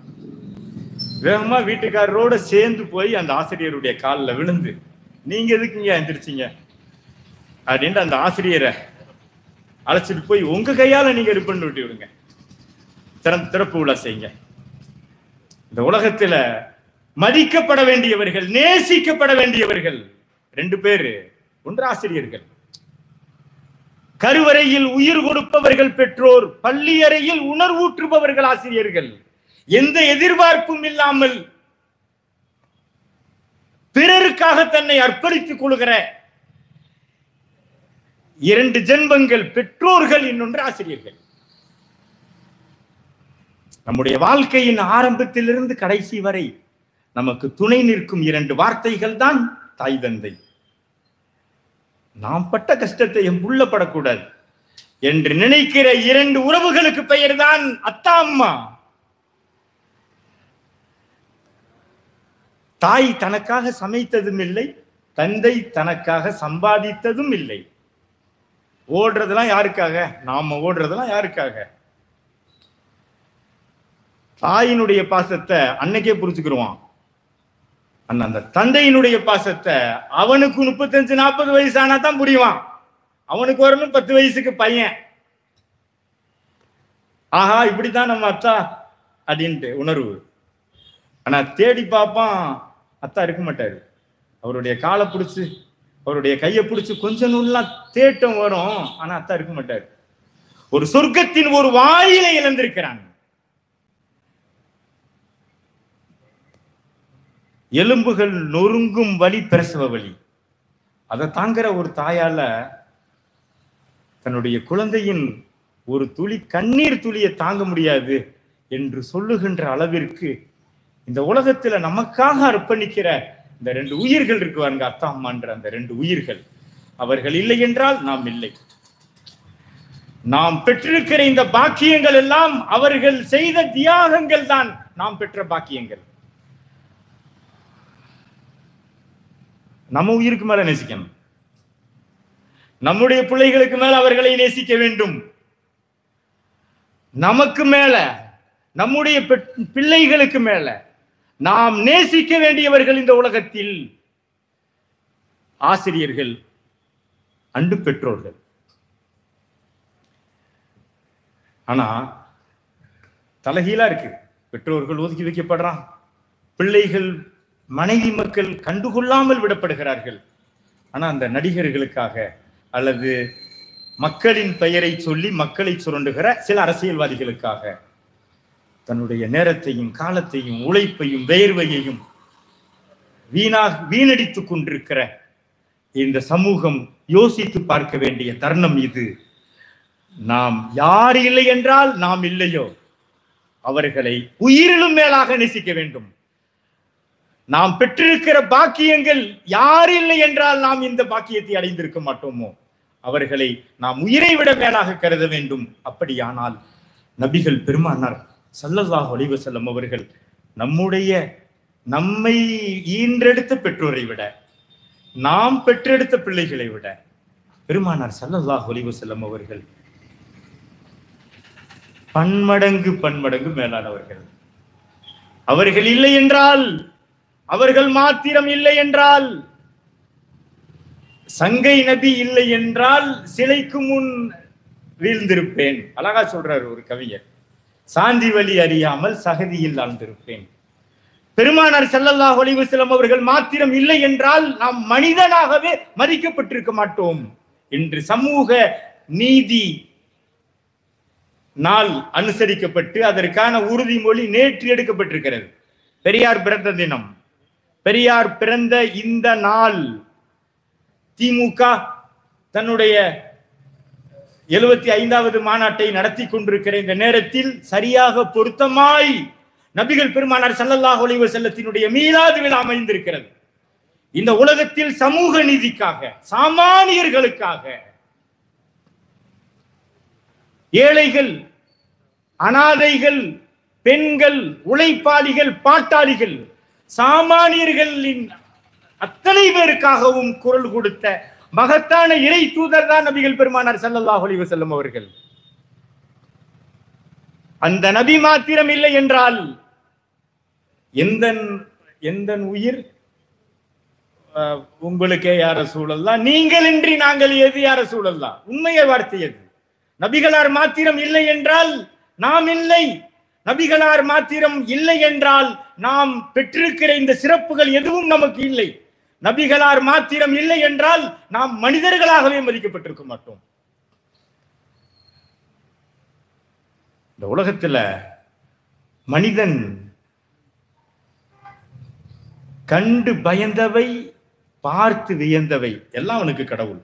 வேகமா வீட்டுக்காரரோட சேர்ந்து போய் அந்த ஆசிரியருடைய காலில் விழுந்து, நீங்க எதுக்குங்க எந்திரிச்சிங்க அப்படின்ட்டு அந்த ஆசிரியரை அழைச்சிட்டு போய் உங்க கையால நீங்க இது பண்ணி விட்டு விடுங்க, திறப்பு விழா செய்யுங்க. இந்த உலகத்துல மதிக்கப்பட வேண்டியவர்கள், நேசிக்கப்பட வேண்டியவர்கள் 2 பேரு. ஒன்று ஆசிரியர்கள். கருவறையில் உயிர் கொடுப்பவர்கள் பெற்றோர், பள்ளி அறையில் உணர்வூற்றுபவர்கள் ஆசிரியர்கள். எந்த எதிர்பார்ப்பும் இல்லாமல் பிறருக்காக தன்னை அர்ப்பணித்துக் கொள்கிற 2 ஜென்மங்கள், பெற்றோர்கள், இன்னொன்று ஆசிரியர்கள். நம்முடைய வாழ்க்கையின் ஆரம்பத்திலிருந்து கடைசி வரை நமக்கு துணை நிற்கும் 2 வார்த்தைகள் தான் தாய் தந்தை. நாம் பட்ட கஷ்டத்தை என் புள்ள படக்கூடாது என்று நினைக்கிற 2 உறவுகளுக்கு பெயர் தான் அத்தா அம்மா. தாய் தனக்காக சமைத்ததும் இல்லை, தந்தை தனக்காக சம்பாதித்ததும் இல்லை. ஓடுறதெல்லாம் யாருக்காக? நாம ஓடுறதெல்லாம் யாருக்காக? தாயினுடைய பாசத்தை அன்னைக்கே புரிச்சுக்கிடுவான். அந்த தந்தையினுடைய பாசத்தை அவனுக்கு 35-40 வயசு ஆனா தான் புரியுவான். அவனுக்கு வரணும் 10 வயசுக்கு பையன். ஆஹா, இப்படித்தான் நம்ம அத்தா அப்படின்ட்டு உணர்வு. ஆனா தேடி பார்ப்பான், அத்தா இருக்க மாட்டாரு. அவருடைய காலை பிடிச்சு, அவருடைய கையை பிடிச்சு கொஞ்சம் நூல்லாம் தேட்டம் வரும், ஆனா அத்தா இருக்க மாட்டாரு. ஒரு சொர்க்கத்தின் ஒரு வாயிலை இழந்திருக்கிறான். எலும்புகள் நொறுங்கும் வலி பிரசவ வலி. அதை தாங்குற ஒரு தாயால தன்னுடைய குழந்தையின் ஒரு துளி கண்ணீர் துளியை தாங்க முடியாது என்று சொல்லுகின்ற அளவிற்கு இந்த உலகத்துல நமக்காக அர்ப்பணிக்கிற இந்த 2 உயிர்கள் இருக்குவாருங்க, அத்தா அம்மான்ற அந்த 2 உயிர்கள். அவர்கள் இல்லை என்றால் நாம் இல்லை. நாம் பெற்றிருக்கிற இந்த பாக்கியங்கள் எல்லாம் அவர்கள் செய்த தியாகங்கள் தான் நாம் பெற்ற பாக்கியங்கள். நம்ம உயிருக்கு மேல நேசிக்கணும். நம்முடைய பிள்ளைகளுக்கு மேல அவர்களை நேசிக்க வேண்டும். நமக்கு மேல, நம்முடைய பிள்ளைகளுக்கு மேல நாம் நேசிக்க வேண்டியவர்கள் இந்த உலகத்தில் ஆசிரியர்கள், அன்பு பெற்றோர்கள். ஆனா தலைகீழா இருக்கு. பெற்றோர்கள் ஒதுக்கி வைக்கப்படுறான், பிள்ளைகள், மனைவி மக்கள் கண்டுகொள்ளாமல் விடப்படுகிறார்கள். ஆனா அந்த நடிகர்களுக்காக அல்லது மக்களின் பெயரை சொல்லி மக்களை சுரண்டுகிற சில அரசியல்வாதிகளுக்காக தன்னுடைய நேரத்தையும் காலத்தையும் உழைப்பையும் வேர்வையையும் வீணடித்துக் கொண்டிருக்கிற இந்த சமூகம் யோசித்து பார்க்க வேண்டிய தருணம் இது. நாம் யார் இல்லை என்றால் நாம் இல்லையோ அவர்களை உயிரிலும் மேலாக நேசிக்க வேண்டும். நாம் பெற்றிருக்கிற பாக்கியங்கள் யார் இல்லை என்றால் நாம் இந்த பாக்கியத்தை அடைந்திருக்க மாட்டோமோ அவர்களை நாம் உயிரை விட மேலாக கருத வேண்டும். அப்படியானால் நபிகள் பெருமானார் ஸல்லல்லாஹு அலைஹி வஸல்லம் அவர்கள் நம்மை ஈன்றெடுத்த பெற்றோரை விட, நாம் பெற்றெடுத்த பிள்ளைகளை விட பெருமானார் ஸல்லல்லாஹு அலைஹி வஸல்லம் அவர்கள் பன்மடங்கு மேலானவர்கள். அவர்கள் இல்லை என்றால், அவர்கள் மாத்திரம் இல்லை என்றால், சங்கை நபி இல்லை என்றால் சிலைக்கு முன் வீழ்ந்திருப்பேன். அழகா சொல்றாரு ஒரு கவிஞர், சாந்தி வழி அறியாமல் சகதியில் ஆழ்ந்திருப்பேன். பெருமானார் ஸல்லல்லாஹு அலைஹி வஸல்லம் அவர்கள் மாத்திரம் இல்லை என்றால் நாம் மனிதனாகவே மதிக்கப்பட்டிருக்க மாட்டோம். இன்று சமூக நீதி நாள் அனுசரிக்கப்பட்டு அதற்கான உறுதிமொழி நேற்று எடுக்கப்பட்டிருக்கிறது. பெரியார் பிறந்த தினம். பெரியார் பிறந்த இந்த நாள் திமுக தன்னுடைய 75வது மாநாட்டை நடத்தி கொண்டிருக்கிற இந்த நேரத்தில் சரியாக பொருத்தமாய் நபிகள் பெருமானார் ஸல்லல்லாஹு அலைஹி வஸல்லத்தினுடைய மீலாது விழா அமைந்திருக்கிறது. இந்த உலகத்தில் சமூக நீதிக்காக, சாமானியர்களுக்காக, ஏழைகள், அனாதைகள், பெண்கள், உழைப்பாளிகள், பாட்டாளிகள், சாமானியர்களின் அத்தனை பேருக்காகவும் குரல் கொடுத்த மகத்தான இறை தூதர் தான் நபிகள் பெருமானார் ஸல்லல்லாஹு அலைஹி வஸல்லம் அவர்கள். அந்த நபி மாத்திரம் இல்லை என்றால் எந்த உயிர் உங்களுக்கே யா ரசூலல்லாஹ், நீங்கள் இன்றி நாங்கள் எது யா ரசூலல்லாஹ். உண்மையை வார்த்தை எது? நபிகளார் மாத்திரம் இல்லை என்றால் நாம் இல்லை. நபிகளார் மாத்திரம் இல்லை என்றால் நாம் பெற்றிருக்கிற இந்த சிறப்புகள் எதுவும் நமக்கு இல்லை. நபிகளார் மாத்திரம் இல்லை என்றால் நாம் மனிதர்களாகவே மதிக்கப்பட்டிருக்க மாட்டோம். இந்த உலகத்துல மனிதன் கண்டு பயந்தவை, பார்த்து வியந்தவை எல்லாம் அவனுக்கு கடவுள்.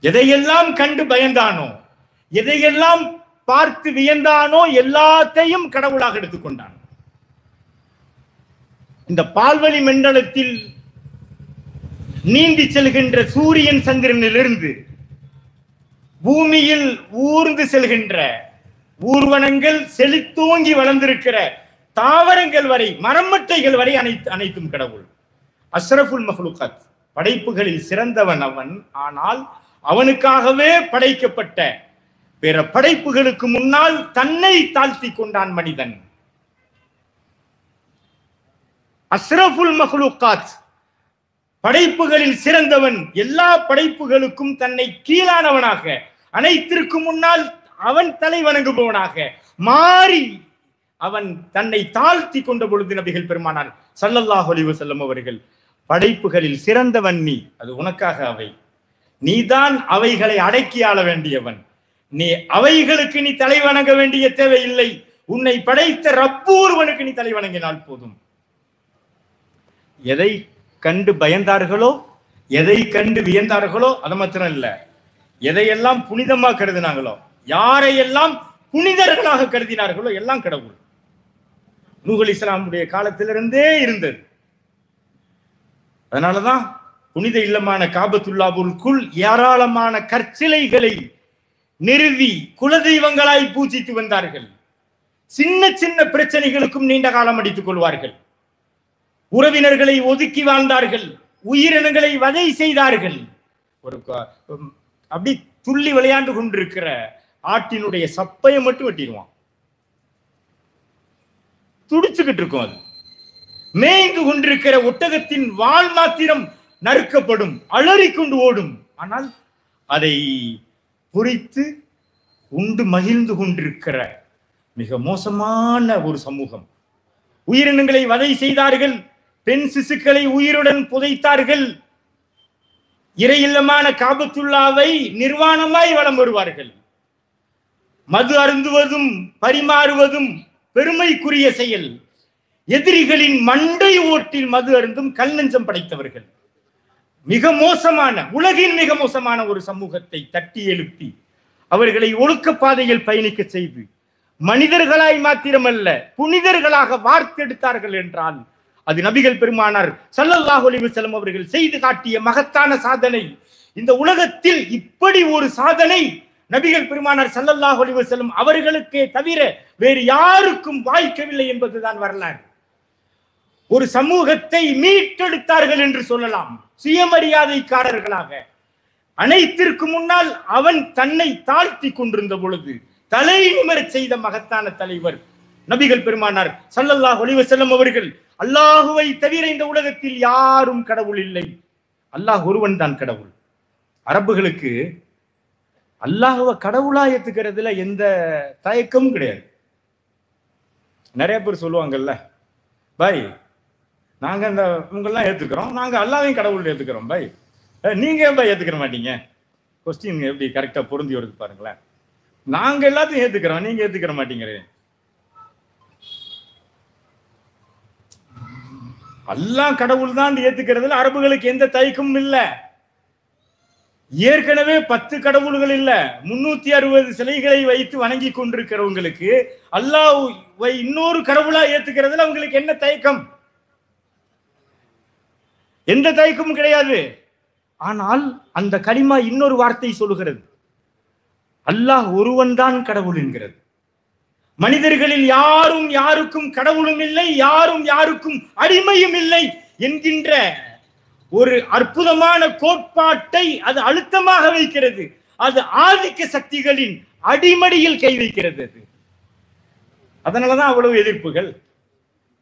எதையெல்லாம் கண்டு பயந்தானோ, எதையெல்லாம் பார்த்து வியந்தானோ எல்லாத்தையும் கடவுளாக எடுத்துக்கொண்டான். இந்த பால்வழி மண்டலத்தில் நீந்தி செல்கின்ற சூரியன் சந்திரனிலிருந்து பூமியில் ஊர்ந்து செல்கின்ற ஊர்வனங்கள், செழித்தோங்கி வளர்ந்திருக்கிற தாவரங்கள் வரை, மரமட்டைகள் வரை அனைத்தும் கடவுள். அஷ்ரஃபுல் மஹ்லூகாத், படைப்புகளில் சிறந்தவன் அவன். ஆனால் அவனுக்காகவே படைக்கப்பட்ட பிற படைப்புகளுக்கு முன்னால் தன்னை தாழ்த்தி கொண்டான் மனிதன். அஷ்ரஃபுல் மஹ்லூகாத், படைப்புகளில் சிறந்தவன், எல்லா படைப்புகளுக்கும் தன்னை கீழானவனாக, அனைத்திற்கும் முன்னால் அவன் தலை வணங்குபவனாக மாறி அவன் தன்னை தாழ்த்தி கொண்ட பொழுது நபிகள் பெருமானார் ஸல்லல்லாஹு அலைஹி வஸல்லம் அவர்கள், படைப்புகளில் சிறந்தவன் நீ, அது உனக்காக அவை, நீதான் அவைகளை அடக்கி ஆள வேண்டியவன், நீ அவைகளுக்கு நீ தலை வணங்க வேண்டிய தேவையில்லை, உன்னை படைத்த ரப்பு ஒருவனுக்கு நீ தலை வணங்கினால் போதும். எதை கண்டு பயந்தார்களோ, எதை கண்டு வியந்தார்களோ அது மாத்திரம் இல்ல, எதையெல்லாம் புனிதமா கருதினாங்களோ, யாரையெல்லாம் புனிதர்களாக கருதினார்களோ எல்லாம் கடவுள். நூஹ் அலைஹிஸ்ஸலாமுடைய காலத்திலிருந்தே இருந்தது. அதனாலதான் புனித இல்லமான காபத்துல்லாவுக்குள் ஏராளமான கற்சிலைகளை நிறுவி குலதெய்வங்களாய் பூஜித்து வந்தார்கள். சின்ன சின்ன பிரச்சனைகளுக்கும் நீண்ட காலம் அடித்துக் கொள்வார்கள். உறவினர்களை ஒதுக்கி வாழ்ந்தார்கள், உயிரினங்களை வதை செய்தார்கள். ஒரு அப்படி துள்ளி விளையாண்டு கொண்டிருக்கிற ஆட்டினுடைய சப்பையை மட்டும் வெட்டிடுவான், துடிச்சுக்கிட்டு இருக்கும். அது மேய்ந்து கொண்டிருக்கிற ஒட்டகத்தின் வால் மாத்திரம் நறுக்கப்படும், அலறிக்கொண்டு ஓடும். ஆனால் அதை பொறித்து உண்டு மகிழ்ந்து கொண்டிருக்கிற மிக மோசமான ஒரு சமூகம். உயிரினங்களை வதை செய்தார்கள், பெண் சிசுக்களை உயிருடன் புதைத்தார்கள். இறை இல்லமான காபத்துல்லாவை நிர்வாணமாய் வலம் வருவார்கள். மது அருந்துவதும் பரிமாறுவதும் பெருமைக்குரிய செயல். எதிரிகளின் மண்டை ஓட்டில் மது அருந்தும் கல் நெஞ்சம் படைத்தவர்கள். மிக மோசமான, உலகின் மிக மோசமான ஒரு சமூகத்தை தட்டி எழுப்பி அவர்களை ஒழுக்க பாதையில் பயணிக்க செய்து மனிதர்களாய் மாத்திரமல்ல புனிதர்களாக வார்த்தெடுத்தார்கள் என்றால் அது நபிகள் பெருமானார் ஸல்லல்லாஹு அலைஹி வஸல்லம் அவர்கள் செய்து காட்டிய மகத்தான சாதனை. இந்த உலகத்தில் இப்படி ஒரு சாதனை நபிகள் பெருமானார் ஸல்லல்லாஹு அலைஹி வஸல்லம் அவர்களுக்கே தவிர வேறு யாருக்கும் வாய்க்கவில்லை என்பதுதான் வரலாறு. ஒரு சமூகத்தை மீட்டெடுத்தார்கள் என்று சொல்லலாம். சுயமரியாதைக்காரர்களாக அனைத்திற்கு முன்னால் அவன் தன்னை தாழ்த்தி கொண்டிருந்த பொழுது தலை நிமிரச் செய்த மகத்தான தலைவர் நபிகள் பெருமானார் ஸல்லல்லாஹு அலைஹி வஸல்லம் அவர்கள். அல்லாஹுவை தவிர இந்த உலகத்தில் யாரும் கடவுள் இல்லை, அல்லாஹ் ஒருவன் தான் கடவுள். அரபுகளுக்கு அல்லாஹுவை கடவுளா ஏத்துக்கிறதுல எந்த தயக்கமும் கிடையாது. நிறைய பேர் சொல்லுவாங்கல்ல, பாய் நாங்க இந்த இவங்கெல்லாம் ஏத்துக்கிறோம், நாங்க அல்லாஹ்வையும் கடவுள் ஏத்துக்கிறோம் பாய், நீங்க ஏன் பாய் ஏத்துக்கிற மாட்டீங்க? கொஸ்டின் எப்படி கரெக்டா பொருந்தி வருது பாருங்களேன். நாங்க எல்லாத்தையும் ஏத்துக்கிறோம், நீங்க ஏத்துக்கிற மாட்டீங்களே. அல்லாஹ் கடவுள் தான் ஏத்துக்கிறதுல அரபுகளுக்கு எந்த தயக்கமும் இல்லை. ஏற்கனவே 10 கடவுள்கள் இல்ல 360 சிலைகளை வைத்து வணங்கி கொண்டிருக்கிறவங்களுக்கு அல்லாஹ்வை இன்னொரு கடவுளா ஏத்துக்கிறதுல அவங்களுக்கு என்ன தயக்கம்? எந்த தயக்கமும் கிடையாது. ஆனால் அந்த கலிமா இன்னொரு வார்த்தை சொல்லுகிறது, அல்லாஹ் ஒருவன் தான் கடவுள் என்கிறது. மனிதர்களில் யாரும் யாருக்கும் கடவுளும் இல்லை, யாரும் யாருக்கும் அடிமையும் இல்லை என்கின்ற ஒரு அற்புதமான கோட்பாட்டை அது அழுத்தமாக வைக்கிறது. அது ஆதிக்க சக்திகளின் அடிமடியில் கை வைக்கிறது. அது அதனாலதான் அவ்வளவு எதிர்ப்புகள்,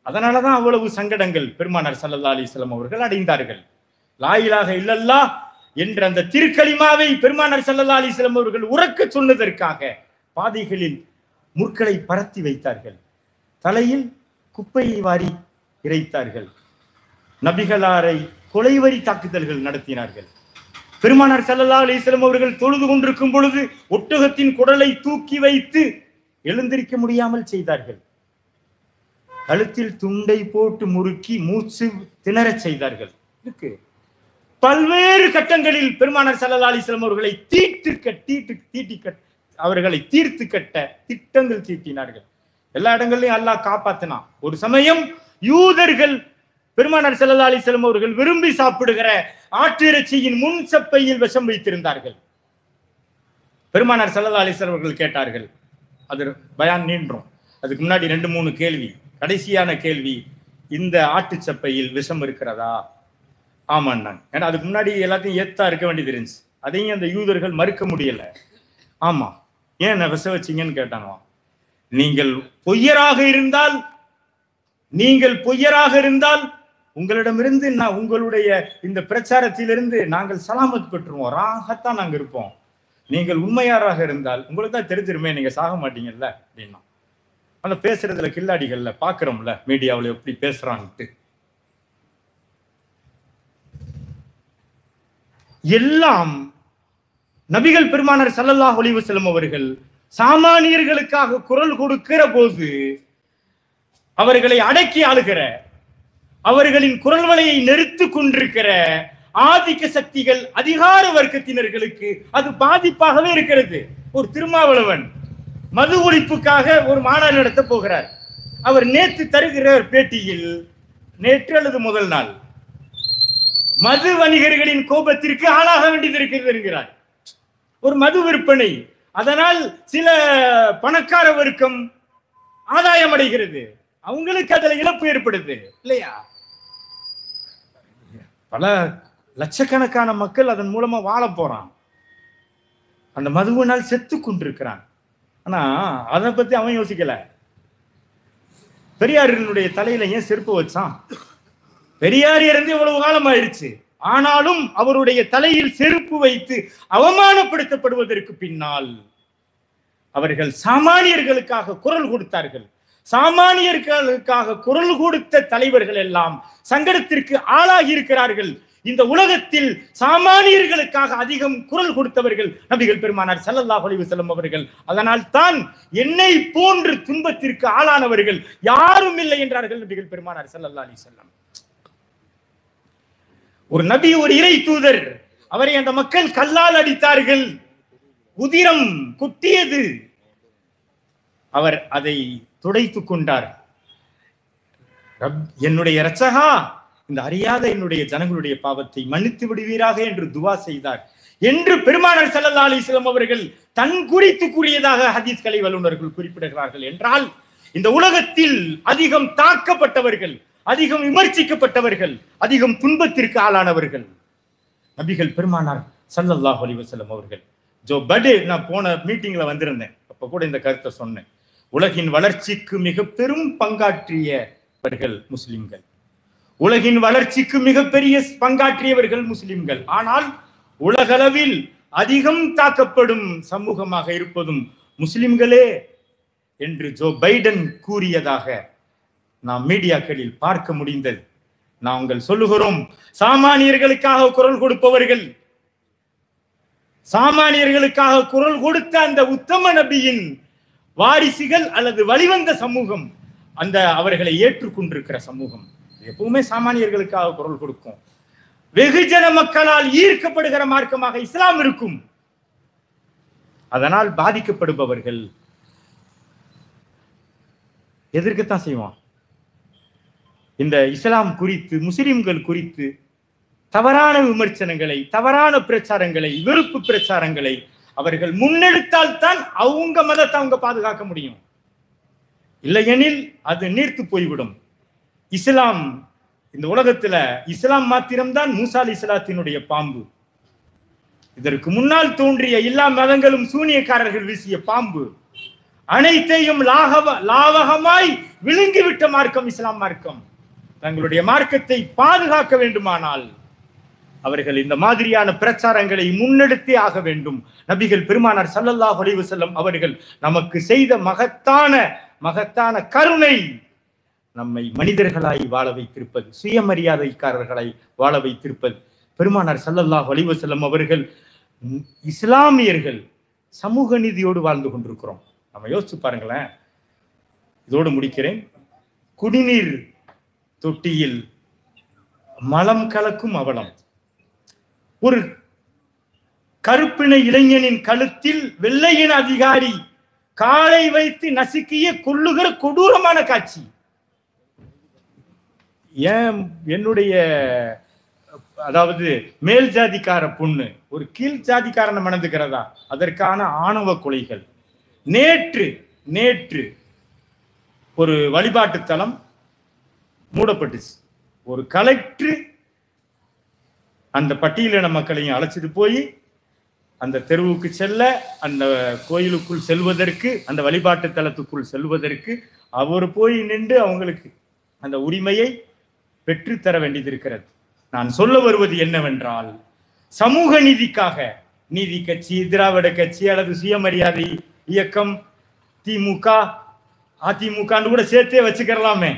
அதனாலதான் அவ்வளவு சங்கடங்கள் பெருமானார் ஸல்லல்லாஹு அலைஹி வஸல்லம் அவர்கள் அடைந்தார்கள். லா இலாஹ இல்லல்லாஹ் என்ற அந்த திருக்கலிமாவை பெருமானார் ஸல்லல்லாஹு அலைஹி வஸல்லம் அவர்கள் உறக்க சொன்னதற்காக பாதைகளில் முற்களை பரத்தி வைத்தார்கள், தலையில் குப்பையை வாரி இறைத்தார்கள், நபிகளாரை கொலைவரி தாக்குதல்கள் நடத்தினார்கள். பெருமானார் ஸல்லல்லாஹு அலைஹி வஸல்லம் அவர்கள் தொழுது கொண்டிருக்கும் பொழுது ஒட்டகத்தின் குடலை தூக்கி வைத்து எழுந்திருக்க முடியாமல் செய்தார்கள். கழுத்தில் துண்டை போட்டு முறுக்கி மூச்சு திணறச் செய்தார்கள். பல்வேறு கட்டங்களில் பெருமானார் ஸல்லல்லாஹு அலைஹி வஸல்லம் அவர்களை அவர்களை தீர்த்து கட்ட திட்டங்கள் தீட்டினார்கள். எல்லா இடங்களையும் அல்லாஹ் காப்பாத்தினான். ஒரு சமயம் யூதர்கள் பெருமானார் ஸல்லல்லாஹு அலைஹி வஸல்லம் அவர்கள் விரும்பி சாப்பிடுகிற ஆட்டிறைச்சியின் முன் சப்பையில் விஷம் வைத்திருந்தார்கள். பெருமானார் ஸல்லல்லாஹு அலைஹி வஸல்லம் அவர்கள் கேட்டார்கள். அது பயான் நீண்டோம். அதுக்கு முன்னாடி 2-3 கேள்வி. கடைசியான கேள்வி, இந்த ஆட்டு சப்பையில் விஷம் இருக்கிறதா? ஆமான்னாங்க. ஏன்னா அதுக்கு முன்னாடி எல்லாத்தையும் ஏத்தா இருக்க வேண்டியது இருந்துச்சு. அதையும் அந்த யூதர்கள் மறுக்க முடியல. ஆமா, ஏன் விஷம் வச்சீங்கன்னு கேட்டாங்க. நீங்கள் பொய்யராக இருந்தால் உங்களிடமிருந்து உங்களுடைய இந்த பிரச்சாரத்திலிருந்து நாங்கள் சலாமத் பெற்றுவோம், ராகத்தான் நாங்க இருப்போம். நீங்கள் உண்மையாராக இருந்தால் உங்களுக்கு தான் தெரிஞ்சிருமே, நீங்க சாக மாட்டீங்கல்ல அப்படின்னா. அந்த பேசுறதுல கில்லாடிகள்ல பாக்குறோம்ல, மீடியாவில் எப்படி பேசுறான்ட்டு. எல்லாம் நபிகள் பெருமானார் ஸல்லல்லாஹு அலைஹி வஸல்லம் அவர்கள் சாமானியர்களுக்காக குரல் கொடுக்கிற போது அவர்களை அடக்கி ஆளுகிற, அவர்களின் குரல் வலையை நெருத்து கொண்டிருக்கிற ஆதிக்க சக்திகள், அதிகார வர்க்கத்தினர்களுக்கு அது பாதிப்பாகவே இருக்கிறது. ஒரு திருமாவளவன் மது ஒழிப்புக்காக ஒரு மாநாடு நடத்த போகிறார். அவர் நேற்று தருகிற பேட்டியில், நேற்று அல்லது முதல் நாள், மது வணிகர்களின் கோபத்திற்கு ஆளாக வேண்டியது இருக்கிறது என்கிறார். ஒரு மது விற்பனை, அதனால் சில பணக்கார வர்க்கம் ஆதாயம் அடைகிறது, அவங்களுக்கு அதுல இழப்பு ஏற்படுது இல்லையா? பல லட்சக்கணக்கான மக்கள் அதன் மூலமா வாழ போறான், அந்த மதுவினால் செத்து கொண்டிருக்கிறான். ஆனா அதை பத்தி அவன் யோசிக்கல. பெரியாரினுடைய தலையில ஏன் செருப்பு வச்சான்? பெரியார் இறந்து இவ்வளவு காலம் ஆயிடுச்சு, ஆனாலும் அவருடைய தலையில் செருப்பு வைத்து அவமானப்படுத்தப்படுவதற்கு பின்னால் அவர்கள் சாமானியர்களுக்காக குரல் கொடுத்தார்கள். சாமானியர்களுக்காக குரல் கொடுத்த தலைவர்கள் எல்லாம் சங்கடத்திற்கு ஆளாகி இருக்கிறார்கள். இந்த உலகத்தில் சாமானியர்களுக்காக அதிகம் குரல் கொடுத்தவர்கள் நபிகள் பெருமானார் ஸல்லல்லாஹு அலைஹி வஸல்லம் அவர்கள். அதனால் தான் என்னை போன்று துன்பத்திற்கு ஆளானவர்கள் யாரும் இல்லை என்றார்கள் நபிகள் பெருமானார் ஸல்லல்லாஹு அலைஹி வஸல்லம். ஒரு நபி, ஒரு இறை தூதர், அவரை அந்த மக்கள் கல்லால் அடித்தார்கள், உதிரம் கொட்டியது, அவர் அதை துடைத்துக் கொண்டார். என்னுடைய இரட்சகா, இந்த அறியாத என்னுடைய ஜனங்களுடைய பாவத்தை மன்னித்து விடுவீராக என்று துவா செய்தார் என்று பெருமானார் ஸல்லல்லாஹு அலைஹி வஸல்லம் அவர்கள் தன் குறித்து கூறியதாக ஹதீஸ் கலை வல்லுநர்கள் குறிப்பிடுகிறார்கள். என்றால் இந்த உலகத்தில் அதிகம் தாக்கப்பட்டவர்கள், அதிகம் விமர்சிக்கப்பட்டவர்கள், அதிகம் துன்பத்திற்கு ஆளானவர்கள் நபிகள் பெருமானார் ஸல்லல்லாஹு அலைஹி வஸல்லம் அவர்கள். ஜோ படே, நான் போன மீட்டிங்ல வந்திருந்தேன், அப்ப கூட இந்த கருத்தை சொன்னேன். உலகின் வளர்ச்சிக்கு மிக பெரும் பங்காற்றியவர்கள் முஸ்லிம்கள், உலகின் வளர்ச்சிக்கு மிகப்பெரிய பங்காற்றியவர்கள் முஸ்லிம்கள். ஆனால் உலகளவில் அதிகம் தாக்கப்படும் சமூகமாக இருப்பதும் முஸ்லிம்களே என்று ஜோ பைடன் கூறியதாக நாம் மீடியாக்களில் பார்க்க முடிந்தது. நாங்கள் சொல்லுகிறோம், சாமானியர்களுக்காக குரல் கொடுப்பவர்கள், சாமானியர்களுக்காக குரல் கொடுத்த அந்த உத்தம நபியின் வாரிசுகள் அல்லது வழிவந்த சமூகம், அந்த அவர்களை ஏற்றுக்கொண்டிருக்கிற சமூகம் எப்பவுமே சாமானியர்களுக்காக குரல் கொடுக்கும். வெகுஜன மக்களால் ஈர்க்கப்படுகிற மார்க்கமாக இஸ்லாம் இருக்கும். அதனால் பாதிக்கப்படுபவர்கள் எதிர்க்கத்தான் செய்வான். இந்த இஸ்லாம் குறித்து, முஸ்லிம்கள் குறித்து தவறான விமர்சனங்களை, தவறான பிரச்சாரங்களை, வெறுப்பு பிரச்சாரங்களை அவர்கள் முன்னெடுத்தால் தான் அவங்க மதத்தை அவங்க பாதுகாக்க முடியும். இல்லையெனில் அது நீர்த்து போய்விடும். இஸ்லாம் இந்த உலகத்துல இஸ்லாம் மாத்திரம்தான் மூசா அலைஹிஸ்ஸலாத்தினுடைய பாம்பு. இதற்கு முன்னால் தோன்றிய எல்லா மதங்களும் சூனியக்காரர்கள் வீசிய பாம்பு. அனைத்தையும் லாவகமாய் விழுங்கிவிட்ட மார்க்கம் இஸ்லாம் மார்க்கம். தங்களுடைய மார்க்கத்தை பாதுகாக்க வேண்டுமானால் அவர்கள் இந்த மாதிரியான பிரச்சாரங்களை முன்னெடுத்தே ஆக வேண்டும். நபிகள் பெருமானார் ஸல்லல்லாஹு அலைஹி வஸல்லம் அவர்கள் நமக்கு செய்த மகத்தான கருணை நம்மை மனிதர்களாய் வாழ வைத்திருப்பது, சுயமரியாதைக்காரர்களாய் வாழ வைத்திருப்பது. பெருமானார் ஸல்லல்லாஹு அலைஹி வஸல்லம் அவர்கள் இஸ்லாமியர்கள் சமூக நீதியோடு வாழ்ந்து கொண்டிருக்கிறோம். நம்ம யோசிச்சு பாருங்களேன். இதோடு முடிக்கிறேன். குடிநீர் தொட்டியில் மலம் கலக்கும் அவலம். ஒரு கருப்பின இளைஞனின் கழுத்தில் வெள்ளையின அதிகாரி காலை வைத்து நசுக்கிய கொல்லுகிற கொடூரமான காட்சி. என்னுடைய அதாவது மேல் ஜாதிக்கார பொண்ணு ஒரு கீழ் ஜாதிக்காரனை மணந்துக்கிறதா? அதற்கான ஆணவ கொலைகள். நேற்று ஒரு வழிபாட்டு தலம் மூடப்பட்டுச்சு. ஒரு கலெக்டர் அந்த பட்டியலின மக்களையும் அழைச்சிட்டு போய் அந்த தெருவுக்கு செல்ல, அந்த கோயிலுக்குள் செல்வதற்கு, அந்த வழிபாட்டு தலத்துக்குள் செல்வதற்கு அவர் போய் நின்று அவங்களுக்கு அந்த உரிமையை பெற்றுத்தர வேண்டியது இருக்கிறது. நான் சொல்ல வருவது என்னவென்றால், சமூக நீதிக்காக நீதி கட்சி, திராவிட கட்சி அல்லது சுயமரியாதை இயக்கம், திமுக, அதிமுக கூட சேர்த்தே வச்சுக்கலாமே,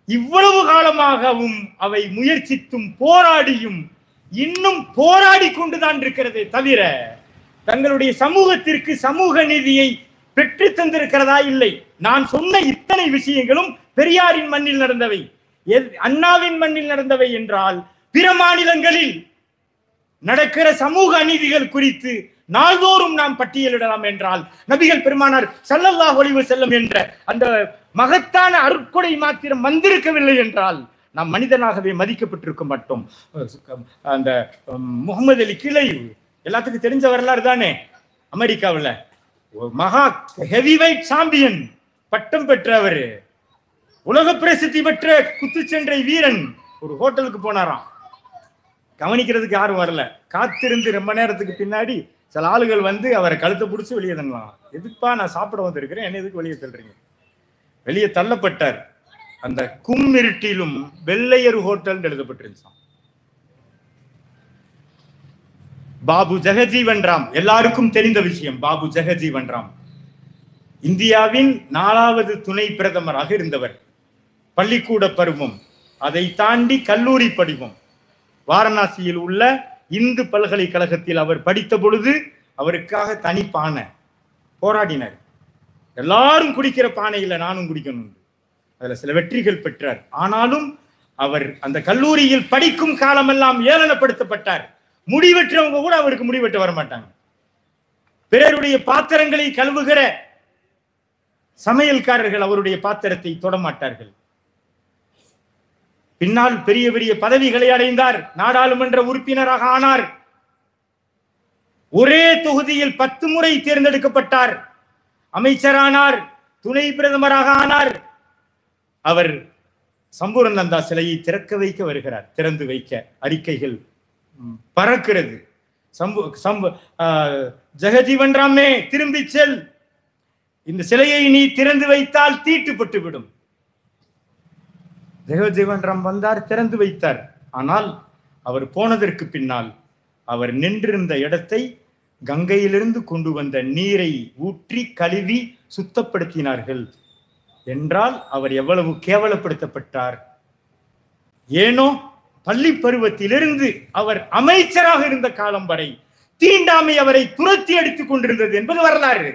இவ்வளவு காலமாகவும் அவை முயற்சித்தும் போராடியும் இன்னும் போராடி கொண்டுதான் இருக்கிறதே தவிர தங்களுடைய சமூகத்திற்கு சமூக நீதியை பெற்று தந்திருக்கிறதா? இல்லை. நான் சொன்ன இத்தனை விஷயங்களும் பெரியாரின் மண்ணில் நடந்தவை, அண்ணாவின் மண்ணில் நடந்தவை என்றால், பிற மாநிலங்களில் நடக்கிற சமூக அநீதிகள் குறித்து நாள்தோறும் நாம் பட்டியலிடலாம் என்றால், நபிகள் பெருமானார் ஸல்லல்லாஹு அலைஹி வஸல்லம் என்ற அந்த மகத்தான அருட்கொடை மாத்திரம் வந்திருக்கவில்லை என்றால் நாம் மனிதனாகவே மதிக்கப்பட்டிருக்க மாட்டோம். அந்த முகமது அலி கிளை எல்லாத்துக்கும் தெரிஞ்ச வரலாறு தானே. அமெரிக்காவில் மகா ஹெவிவெயிட் சாம்பியன் பட்டம் பெற்றவர், உலக பிரசித்தி பெற்ற குத்துச்சண்டை வீரன் ஒரு ஹோட்டலுக்கு போனாராம். கவனிக்கிறதுக்கு யாரும் வரல. காத்திருந்து ரொம்ப நேரத்துக்கு பின்னாடி சில ஆளுகள் வந்து அவரை கழுத்தை பிடிச்சி வெளியே தள்ளலாம். எதுப்பா, நான் சாப்பிட வந்திருக்கிறேன், என்ன எதுக்கு வெளியே தள்ளுறீங்க? வெளியே தள்ளப்பட்டார். அந்த கும்மிருட்டிலும் வெள்ளையர் ஹோட்டல் எழுதப்பட்டிருந்தான். பாபு ஜெகஜீவன் ராம், எல்லாருக்கும் தெரிந்த விஷயம். பாபு ஜெகஜீவன் ராம் இந்தியாவின் 4வது துணை பிரதமராக இருந்தவர். பள்ளிக்கூட பருவம், அதை தாண்டி கல்லூரி படிவம். வாரணாசியில் உள்ள இந்து பல்கலைக்கழகத்தில் அவர் படித்த பொழுது அவருக்காக தனி பானை போராடினார். எல்லாரும் குடிக்கிற பானையில நானும் குடிக்கணும். அதுல சில வெற்றிகள் பெற்றார். ஆனாலும் அவர் அந்த கல்லூரியில் படிக்கும் காலமெல்லாம் ஏளனப்படுத்தப்பட்டார். முடிவெற்றவங்க கூட அவருக்கு முடிவெட்ட வரமாட்டாங்க. பிறருடைய பாத்திரங்களை கழுவுகிற சமையல்காரர்கள் அவருடைய பாத்திரத்தை தொடமாட்டார்கள். பின்னால் பெரிய பெரிய பதவிகளை அடைந்தார். நாடாளுமன்ற உறுப்பினராக ஆனார். ஒரே தொகுதியில் 10 முறை தேர்ந்தெடுக்கப்பட்டார். அமைச்சரானார், துணை பிரதமராக ஆனார். அவர் சம்பூர்ணந்தா சிலையை திறக்க வைக்க வருகிறார். திறந்து வைக்க அறிக்கைகள் பறக்கிறது. ஜெகஜீவன் ராமே, திரும்பி செல், இந்த சிலையை நீ திறந்து வைத்தால் தீட்டுப்பட்டு விடும். ஜெகஜீவன் ராம் வந்தார், திறந்து வைத்தார். ஆனால் அவர் போனதற்கு பின்னால் அவர் நின்றிருந்த இடத்தை கங்கையிலிருந்து கொண்டு வந்த நீரை ஊற்றி கழுவி சுத்தப்படுத்தினார்கள் என்றால் அவர் எவ்வளவு கேவலப்படுத்தப்பட்டார். ஏனோ பள்ளி பருவத்திலிருந்து அவர் அமைச்சராக இருந்த காலம் வரை தீண்டாமை அவரை துரத்தி அடித்துக் கொண்டிருந்தது என்பது வரலாறு.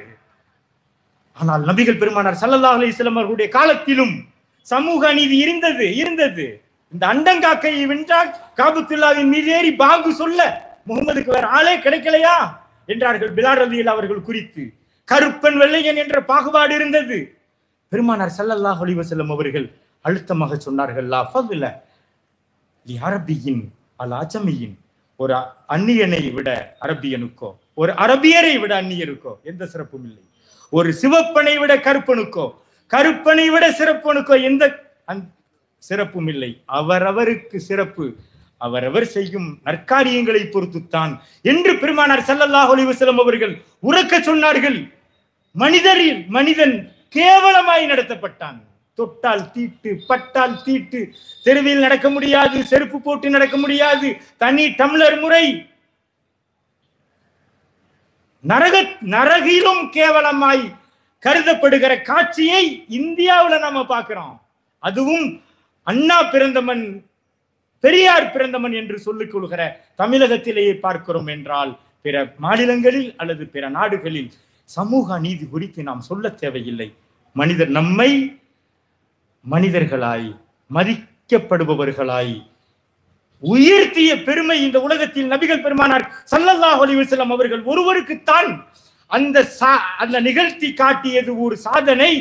ஆனால் நபிகள் பெருமானார் ஸல்லல்லாஹு அலைஹி வஸல்லம் அவர்களுடைய காலத்திலும் சமூக அநீதி இருந்தது. இந்த அண்டங்காக்கையை வென்றால் காபத்துல்லாவின் மீது ஏறி பாங்கு சொல்ல முகமதுக்கு வேற ஆளே கிடைக்கலையா என்றார்கள் பிலால் ரலியல்லாஹு அவர்கள் குறித்து. கருப்பன் வெள்ளையன் என்ற பாகுபாடு இருந்தது. பெருமானார் ஸல்லல்லாஹு அலைஹி வஸல்லம் அவர்கள் அழுத்தமாக சொன்னார்கள், லா ஃபضல லி அரபியின் அல் அஜமியின், ஒரு அந்நியனை விட அரபியனுக்கோ, ஒரு அரபியரை விட அந்நியருக்கோ எந்த சிறப்பும் இல்லை. ஒரு சிவப்பனை விட கருப்பனுக்கோ, கருப்பனை விட சிறப்பனுக்கோ எந்த சிறப்பும் இல்லை. அவரவருக்கு சிறப்பு அவரவர் செய்யும் நற்காரியங்களை பொறுத்துத்தான் என்று பெருமானார் ஸல்லல்லாஹு அலைஹி வஸல்லம் அவர்கள் உரக்க சொன்னார்கள். மனிதன் கேவலமாய் நடத்தப்பட்டான். தொட்டால் தீட்டு, பட்டால் தீட்டு, தெருவில் நடக்க முடியாது, செருப்பு போட்டு நடக்க முடியாது, தனி டம்ளர் முறை, நரகிலும் கேவலமாய் கருதப்படுகிற காட்சியை இந்தியாவில் நாம பார்க்கிறோம். அதுவும் அண்ணா பிறந்தமன், பெரியார் பிறந்தமன் என்று சொல்லிக் கொள்கிற தமிழகத்திலேயே பார்க்கிறோம் என்றால், பிற மாநிலங்களில் அல்லது பிற நாடுகளில் சமூக நீதி குறித்து நாம் சொல்ல தேவையில்லை. நம்மை மனிதர்களாய், மதிக்கப்படுபவர்களாய் உயர்த்திய பெருமை இந்த உலகத்தில் நபிகள் பெருமானார் ஸல்லல்லாஹு அலைஹி வஸல்லம் அவர்கள் ஒருவருக்குத்தான். அந்த நிகழ்த்தி காட்டியது ஒரு சாதனை.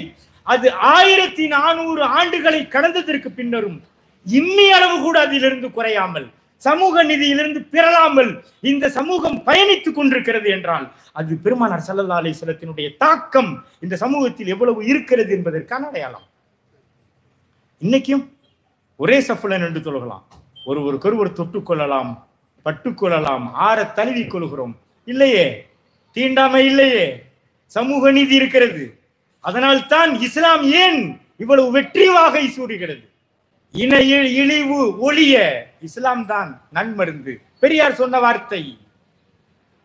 அது 1400 ஆண்டுகளை கடந்ததற்கு பின்னரும் இம்மி அளவு கூட அதிலிருந்து குறையாமல், சமூக நிதியிலிருந்து பிறலாமல் இந்த சமூகம் பயணித்துக் கொண்டிருக்கிறது என்றால் அது பெருமானார் ஸல்லல்லாஹு அலைஹி வஸல்லத்தினுடைய தாக்கம் இந்த சமூகத்தில் எவ்வளவு இருக்கிறது என்பதற்கான அடையாளம். இன்னைக்கும் ஒரே சஃப்ல நின்று தொழுகலாம், ஒருவருக்கொருவர் தொட்டுக்கொள்ளலாம், பட்டுக்கொள்ளலாம், ஆற தழுவி கொள்கிறோம். இல்லையே, தீண்டாமை இல்லையே, சமூக நீதி இருக்கிறது. அதனால் தான் இஸ்லாம் ஏன் இவ்வளவு வெற்றி வாகை சூடுகிறது. இன இழிவு ஒழிய இஸ்லாம் தான் நன்மருந்து. பெரியார் சொன்ன வார்த்தை.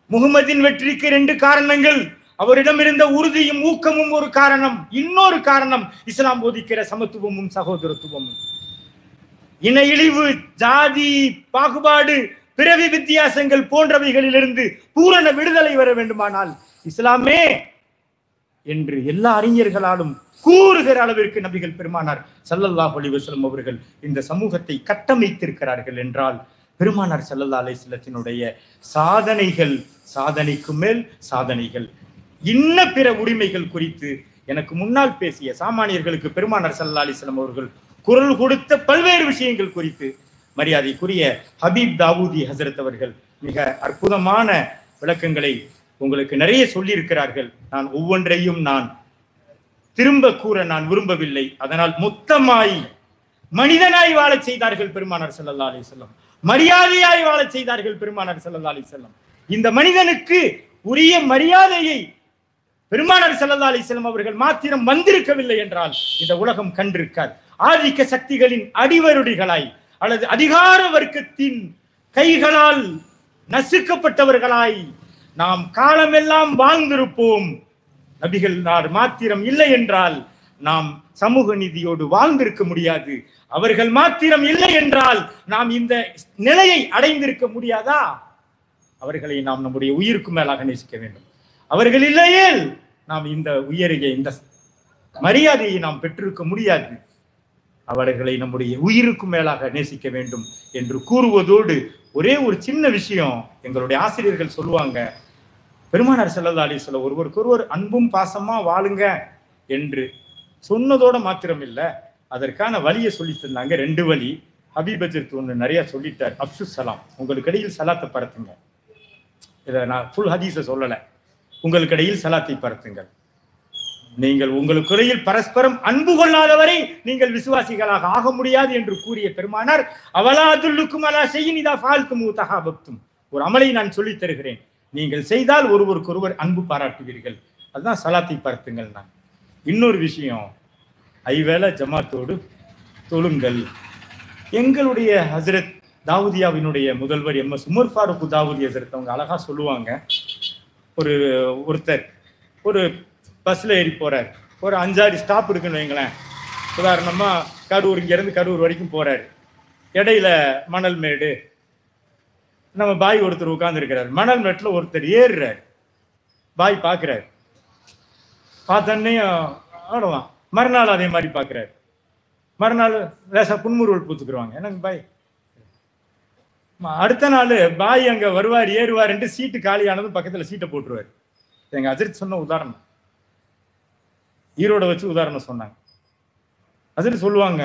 முகமதின் வெற்றிக்கு 2 காரணங்கள். அவரிடம் இருந்த உறுதியும் ஊக்கமும் ஒரு காரணம். இன்னொரு காரணம் இஸ்லாம் போதிக்கிற சமத்துவமும் சகோதரத்துவமும். இன இழிவு, ஜாதி பாகுபாடு, பிறவி வித்தியாசங்கள் போன்றவைகளிலிருந்து பூரண விடுதலை வர வேண்டுமானால் இஸ்லாமே என்று எல்லா அறிஞர்களாலும் கூறுகிற அளவிற்கு நபிகள் பெருமானார் ஸல்லல்லாஹு அலைஹி வஸல்லம் அவர்கள் இந்த சமூகத்தை கட்டமைத்திருக்கிறார்கள் என்றால் பெருமானார் ஸல்லல்லாஹு அலைஹி வஸல்லத்தினுடைய சாதனைகள், சாதனைக்கு மேல் சாதனைகள். இன்ன பிற உரிமைகள் குறித்து எனக்கு முன்னால் பேசிய சாமானியர்களுக்கு பெருமானார் ஸல்லல்லாஹு அலைஹி வஸல்லம் அவர்கள் குரல் கொடுத்த பல்வேறு விஷயங்கள் குறித்து மரியாதைக்குரிய ஹபீப் தாவூதி ஹசரத் அவர்கள் மிக அற்புதமான விளக்கங்களை உங்களுக்கு நிறைய சொல்லியிருக்கிறார்கள். நான் ஒவ்வொன்றையும் திரும்ப கூற நான் விரும்பவில்லை. அதனால் மொத்தமாய் மனிதனாய் வாழச் செய்தார்கள் பெருமானார் ஸல்லல்லாஹு அலைஹி வஸல்லம், மரியாதையாய் வாழச் செய்தார்கள் பெருமானார் ஸல்லல்லாஹு அலைஹி வஸல்லம். இந்த மனிதனுக்கு உரிய மரியாதையை பெருமானார் ஸல்லல்லாஹு அலைஹி வஸல்லம் அவர்கள் மாத்திரம் வந்திருக்கவில்லை என்றால் இந்த உலகம் கண்டிருக்காது. ஆதிக்க சக்திகளின் அடிவருடிகளாய் அல்லது அதிகார வர்க்கத்தின் கைகளால் நசுக்கப்பட்டவர்களாய் நாம் காலமெல்லாம் வாழ்ந்திருப்போம். நபிகள் மாத்திரம் இல்லை என்றால் நாம் சமூக நீதியோடு வாழ்ந்திருக்க முடியாது. அவர்கள் மாத்திரம் இல்லை என்றால் நாம் இந்த நிலையை அடைந்திருக்க முடியாதா? அவர்களை நாம் நம்முடைய உயிருக்கு மேலாக நேசிக்க வேண்டும். அவர்கள் இல்லையேல் நாம் இந்த உயரிய இந்த மரியாதையை நாம் பெற்றிருக்க முடியாது. அவர்களை நம்முடைய உயிருக்கு மேலாக நேசிக்க வேண்டும் என்று கூறுவதோடு ஒரே ஒரு சின்ன விஷயம் எங்களுடைய ஆசிரியர்கள் சொல்லுவாங்க. பெருமானார் ஸல்லல்லாஹு அலைஹி வஸல்லம் ஒருவருக்கொருவர் அன்பும் பாசமா வாழுங்க என்று சொன்னதோட மாத்திரம் இல்லை, அதற்கான வழியை சொல்லி தந்தாங்க. 2 வழி. ஹபீபஜித் ஒன்று நிறைய சொல்லிட்டார். அப்சு சலாம், உங்களுக்கு இடையில் சலாத்தை பரத்துங்க. இதை நான் ஃபுல் ஹதீஸை சொல்லலை. உங்களுக்கு இடையில் சலாத்தை பரத்துங்கள். நீங்கள் உங்களுக்கு இடையில் பரஸ்பரம் அன்பு கொள்ளாதவரை நீங்கள் விசுவாசிகளாக ஆக முடியாது என்று கூறிய பெருமானார், அவலா அதுல்லுக்கும் அலா ஷைஇன் இதா ஃபஅல்துமு தஹாபப்தும், ஒரு அமலை நான் சொல்லித் தருகிறேன், நீங்கள் செய்தால் ஒருவருக்கொருவர் அன்பு பாராட்டுவீர்கள், அதுதான் சலாத்தை பரத்துங்கள். நான் இன்னொரு விஷயம், ஐவேளை ஜமாத்தோடு தொழுங்கள். எங்களுடைய ஹசரத் தாவூதியாவினுடைய முதல்வர் எம்.எஸ். உமர் ஃபாரூக் தாவூதி ஹசரத் அவங்க அழகா சொல்லுவாங்க. ஒருத்தர் ஒரு பஸ்ல ஏறி போறார், ஒரு 5-6 ஸ்டாப் இருக்குன்னு வைங்களேன். உதாரணமா கரூர், இங்கிருந்து கரூர் வரைக்கும் போறாரு. இடையில மணல் மேடு, நம்ம பாய் ஒருத்தர் உட்கார்ந்து இருக்கிறார். மணல் மேட்டில் ஒருத்தர் ஏறுறார். பாய் பார்க்கிறார், பார்த்தோன்னே ஆடுவான். மறுநாள் அதே மாதிரி பார்க்கிறார். மறுநாள் லேசா புன்முறுவல் பூத்துக்குருவாங்க. எனக்கு பாய். அடுத்த நாள் பாய் அங்க வருவார், ஏறுவார், சீட்டு காலியானதும் பக்கத்துல சீட்டை போட்டுருவார். எங்க ஹஜ்ரத் சொன்ன உதாரணம், ஈரோட வச்சு உதாரணம் சொன்னாங்க. ஹஜ்ரத் சொல்லுவாங்க,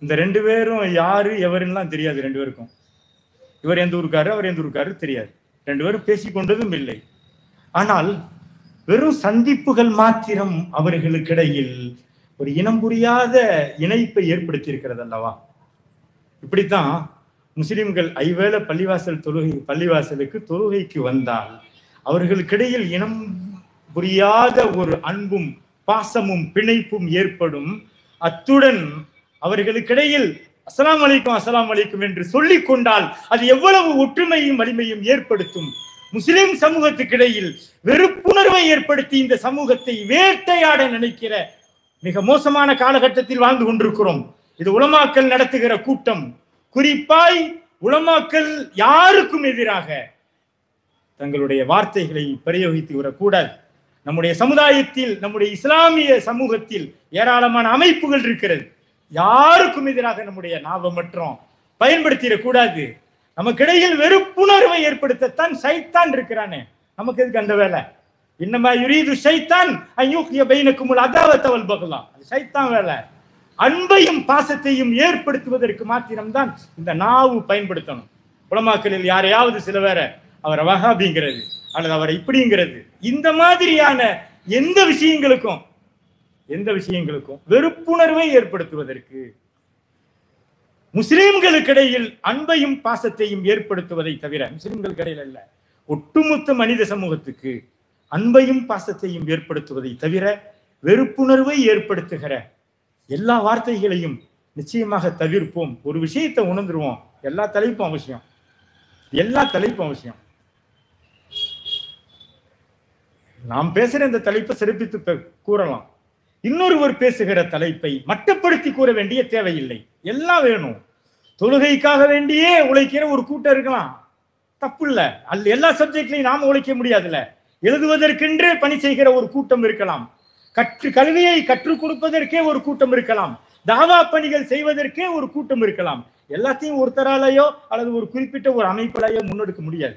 இந்த 2 பேரும் யாரு எவருன்னெலாம் தெரியாது. 2 பேருக்கும் இவர் எந்த ஊருக்காரு அவர் எந்த ஊருக்காரு தெரியாது. 2 பேரும் பேசிக்கொண்டதும் இல்லை. ஆனால் வெறும் சந்திப்புகள் மாத்திரம் அவர்களுக்கிடையில் ஒரு இனம் புரியாத இணைப்பை ஏற்படுத்தி இருக்கிறது அல்லவா? இப்படித்தான் முஸ்லிம்கள் ஐவேளை பள்ளிவாசலுக்கு தொழுகைக்கு வந்தால் அவர்களுக்கிடையில் இனம் புரியாத ஒரு அன்பும் பாசமும் பிணைப்பும் ஏற்படும். அத்துடன் அவர்களுக்கிடையில் அஸ்ஸலாமு அலைக்கும் அஸ்ஸலாமு அலைக்கும் என்று சொல்லிக் கொண்டால் அது எவ்வளவு ஒற்றுமையும் வலிமையும் ஏற்படுத்தும். முஸ்லிம் சமூகத்துக்கிடையில் வெறுப்புணர்வை ஏற்படுத்தி இந்த சமூகத்தை வேட்டையாட நினைக்கிற மிக மோசமான காலகட்டத்தில் வாழ்ந்து கொண்டிருக்கிறோம். இது உலமாக்கள் நடத்துகிற கூட்டம். குறிப்பாய் உலமாக்கள் யாருக்கும் எதிராக தங்களுடைய வார்த்தைகளை பிரயோகித்து விடக்கூடாது. நம்முடைய சமுதாயத்தில், நம்முடைய இஸ்லாமிய சமூகத்தில் ஏராளமான அமைப்புகள் இருக்கிறது. யாருக்கும் எதிராக நம்முடைய நாவமற்றம் பயன்படுத்திடக்கூடாது. நமக்கிடையில் வெறுப்புணர்வை ஏற்படுத்தத்தான் சைத்தான் இருக்கிறானே, நமக்கு எதுக்கு அந்த வேலை? இன்னமா யுரீது ஷைத்தான் அய்யூஹிய பைனக்குமுல் அதாவத வல் பக்லா. அது சைத்தான் வேலை. அன்பையும் பாசத்தையும் ஏற்படுத்துவதற்கு மாத்திரம்தான் இந்த நாவு பயன்படுத்தணும். உலமாக்களில் யாரையாவது சில வேற அவரை வஹாபிங்கிறது அல்லது அவரை இப்படிங்கிறது, இந்த மாதிரியான எந்த விஷயங்களுக்கும் வெறுப்புணர்வை ஏற்படுத்துவதற்கு, முஸ்லிம்களுக்கிடையில் அன்பையும் பாசத்தையும் ஏற்படுத்துவதை தவிர, முஸ்லிம்களுக்கிடையில் அல்ல, ஒட்டுமொத்த மனித சமூகத்துக்கு அன்பையும் பாசத்தையும் ஏற்படுத்துவதை தவிர வெறுப்புணர்வை ஏற்படுத்துகிற எல்லா வார்த்தைகளையும் நிச்சயமாக தவிர்ப்போம். ஒரு விஷயத்தை உணர்ந்துருவோம், எல்லா தலைப்பும் அவசியம். நாம் பேசுற இந்த தலைப்பை சிறப்பித்து கூறலாம். இன்னொருவர் பேசுகிற தலைப்பை மட்டப்படுத்தி கூற வேண்டிய தேவையில்லை. எல்லாம் வேணும். தொழுகைக்காக வேண்டியே உழைக்கிற ஒரு கூட்டம் இருக்கலாம், தப்பு இல்லை. அல்ல எல்லா சப்ஜெக்ட்லையும் நாம உழைக்க முடியாதுல்ல. எழுதுவதற்கென்றே பணி செய்கிற ஒரு கூட்டம் இருக்கலாம். கல்வியை கற்றுக் கொடுப்பதற்கே ஒரு கூட்டம் இருக்கலாம். தாவா பணிகள் செய்வதற்கே ஒரு கூட்டம் இருக்கலாம். எல்லாத்தையும் ஒருத்தராலேயோ அல்லது ஒரு குறிப்பிட்ட ஒரு அமைப்பாலேயோ முன்னெடுக்க முடியாது.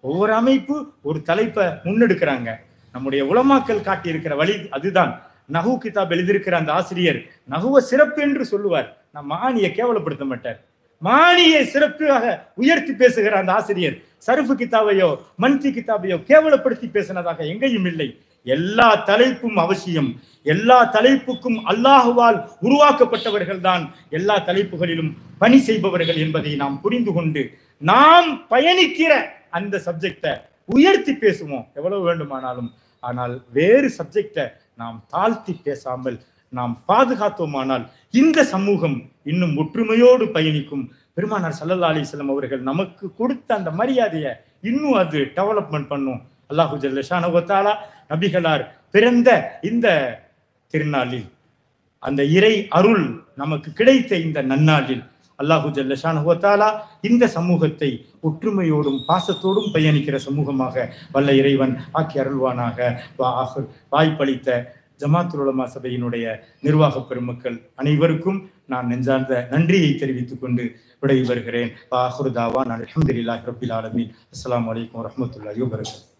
ஒவ்வொரு அமைப்பு ஒரு தலைப்பை முன்னெடுக்கிறாங்க. நம்முடைய உலமாக்கள் காட்டி இருக்கிற வழி அதுதான். நஹு கிதாப் எழுதியிருக்கிற அந்த ஆசிரியர் நஹுவ சிறப்பு என்று சொல்லுவார். நான் மானியை கேவலப்படுத்த மாட்டார். மானியை சிறப்பாக உயர்த்தி பேசுகிற அந்த ஆசிரியர் சர்ஃபு கிதாபையோ மன்தி கிதாபையோ கேவலப்படுத்தி பேசினதாக எங்கேயும் இல்லை. எல்லா தலைப்பும் அவசியம். எல்லா தலைப்புக்கும் அல்லாஹுவால் உருவாக்கப்பட்டவர்கள் தான் எல்லா தலைப்புகளிலும் பணி செய்பவர்கள் என்பதை நாம் புரிந்து கொண்டு நாம் பயணிக்கிற அந்த சப்ஜெக்டை உயர்த்தி பேசுவோம் எவ்வளவு வேண்டுமானாலும். ஆனால் வேறு சப்ஜெக்டை நாம் தாழ்த்தி பேசாமல் நாம் பாதுகாத்தோமானால் இந்த சமூகம் இன்னும் ஒற்றுமையோடு பயணிக்கும். பெருமானார் ஸல்லல்லாஹு அலைஹி வஸல்லம் அவர்கள் நமக்கு கொடுத்த அந்த மரியாதையை இன்னும் அது டெவலப்மெண்ட் பண்ணும். அல்லாஹு ஜல்ல ஷானஹு வ தஆலா நபிகளார் பிறந்த இந்த திருநாளில், அந்த இறை அருள் நமக்கு கிடைத்த இந்த நன்னாளில் அல்லாஹு ஜல்ல ஷானஹு வ தஆலா இந்த சமூகத்தை ஒற்றுமையோடும் பாசத்தோடும் பயணிக்கிற சமூகமாக வல்ல இறைவன் ஆக்கி அருள்வானாக. வாய்ப்பளித்த ஜமாத்துல் உலமா சபையினுடைய நிர்வாக பெருமக்கள் அனைவருக்கும் நான் நெஞ்சார்ந்த நன்றியை தெரிவித்துக் கொண்டு விடைபெறுகிறேன். அல்ஹம்துலில்லாஹி ரப்பில் ஆலமீன். அஸ்ஸலாமு அலைக்கும் வரஹ்மத்துல்லாஹி வபரகாத்துஹு.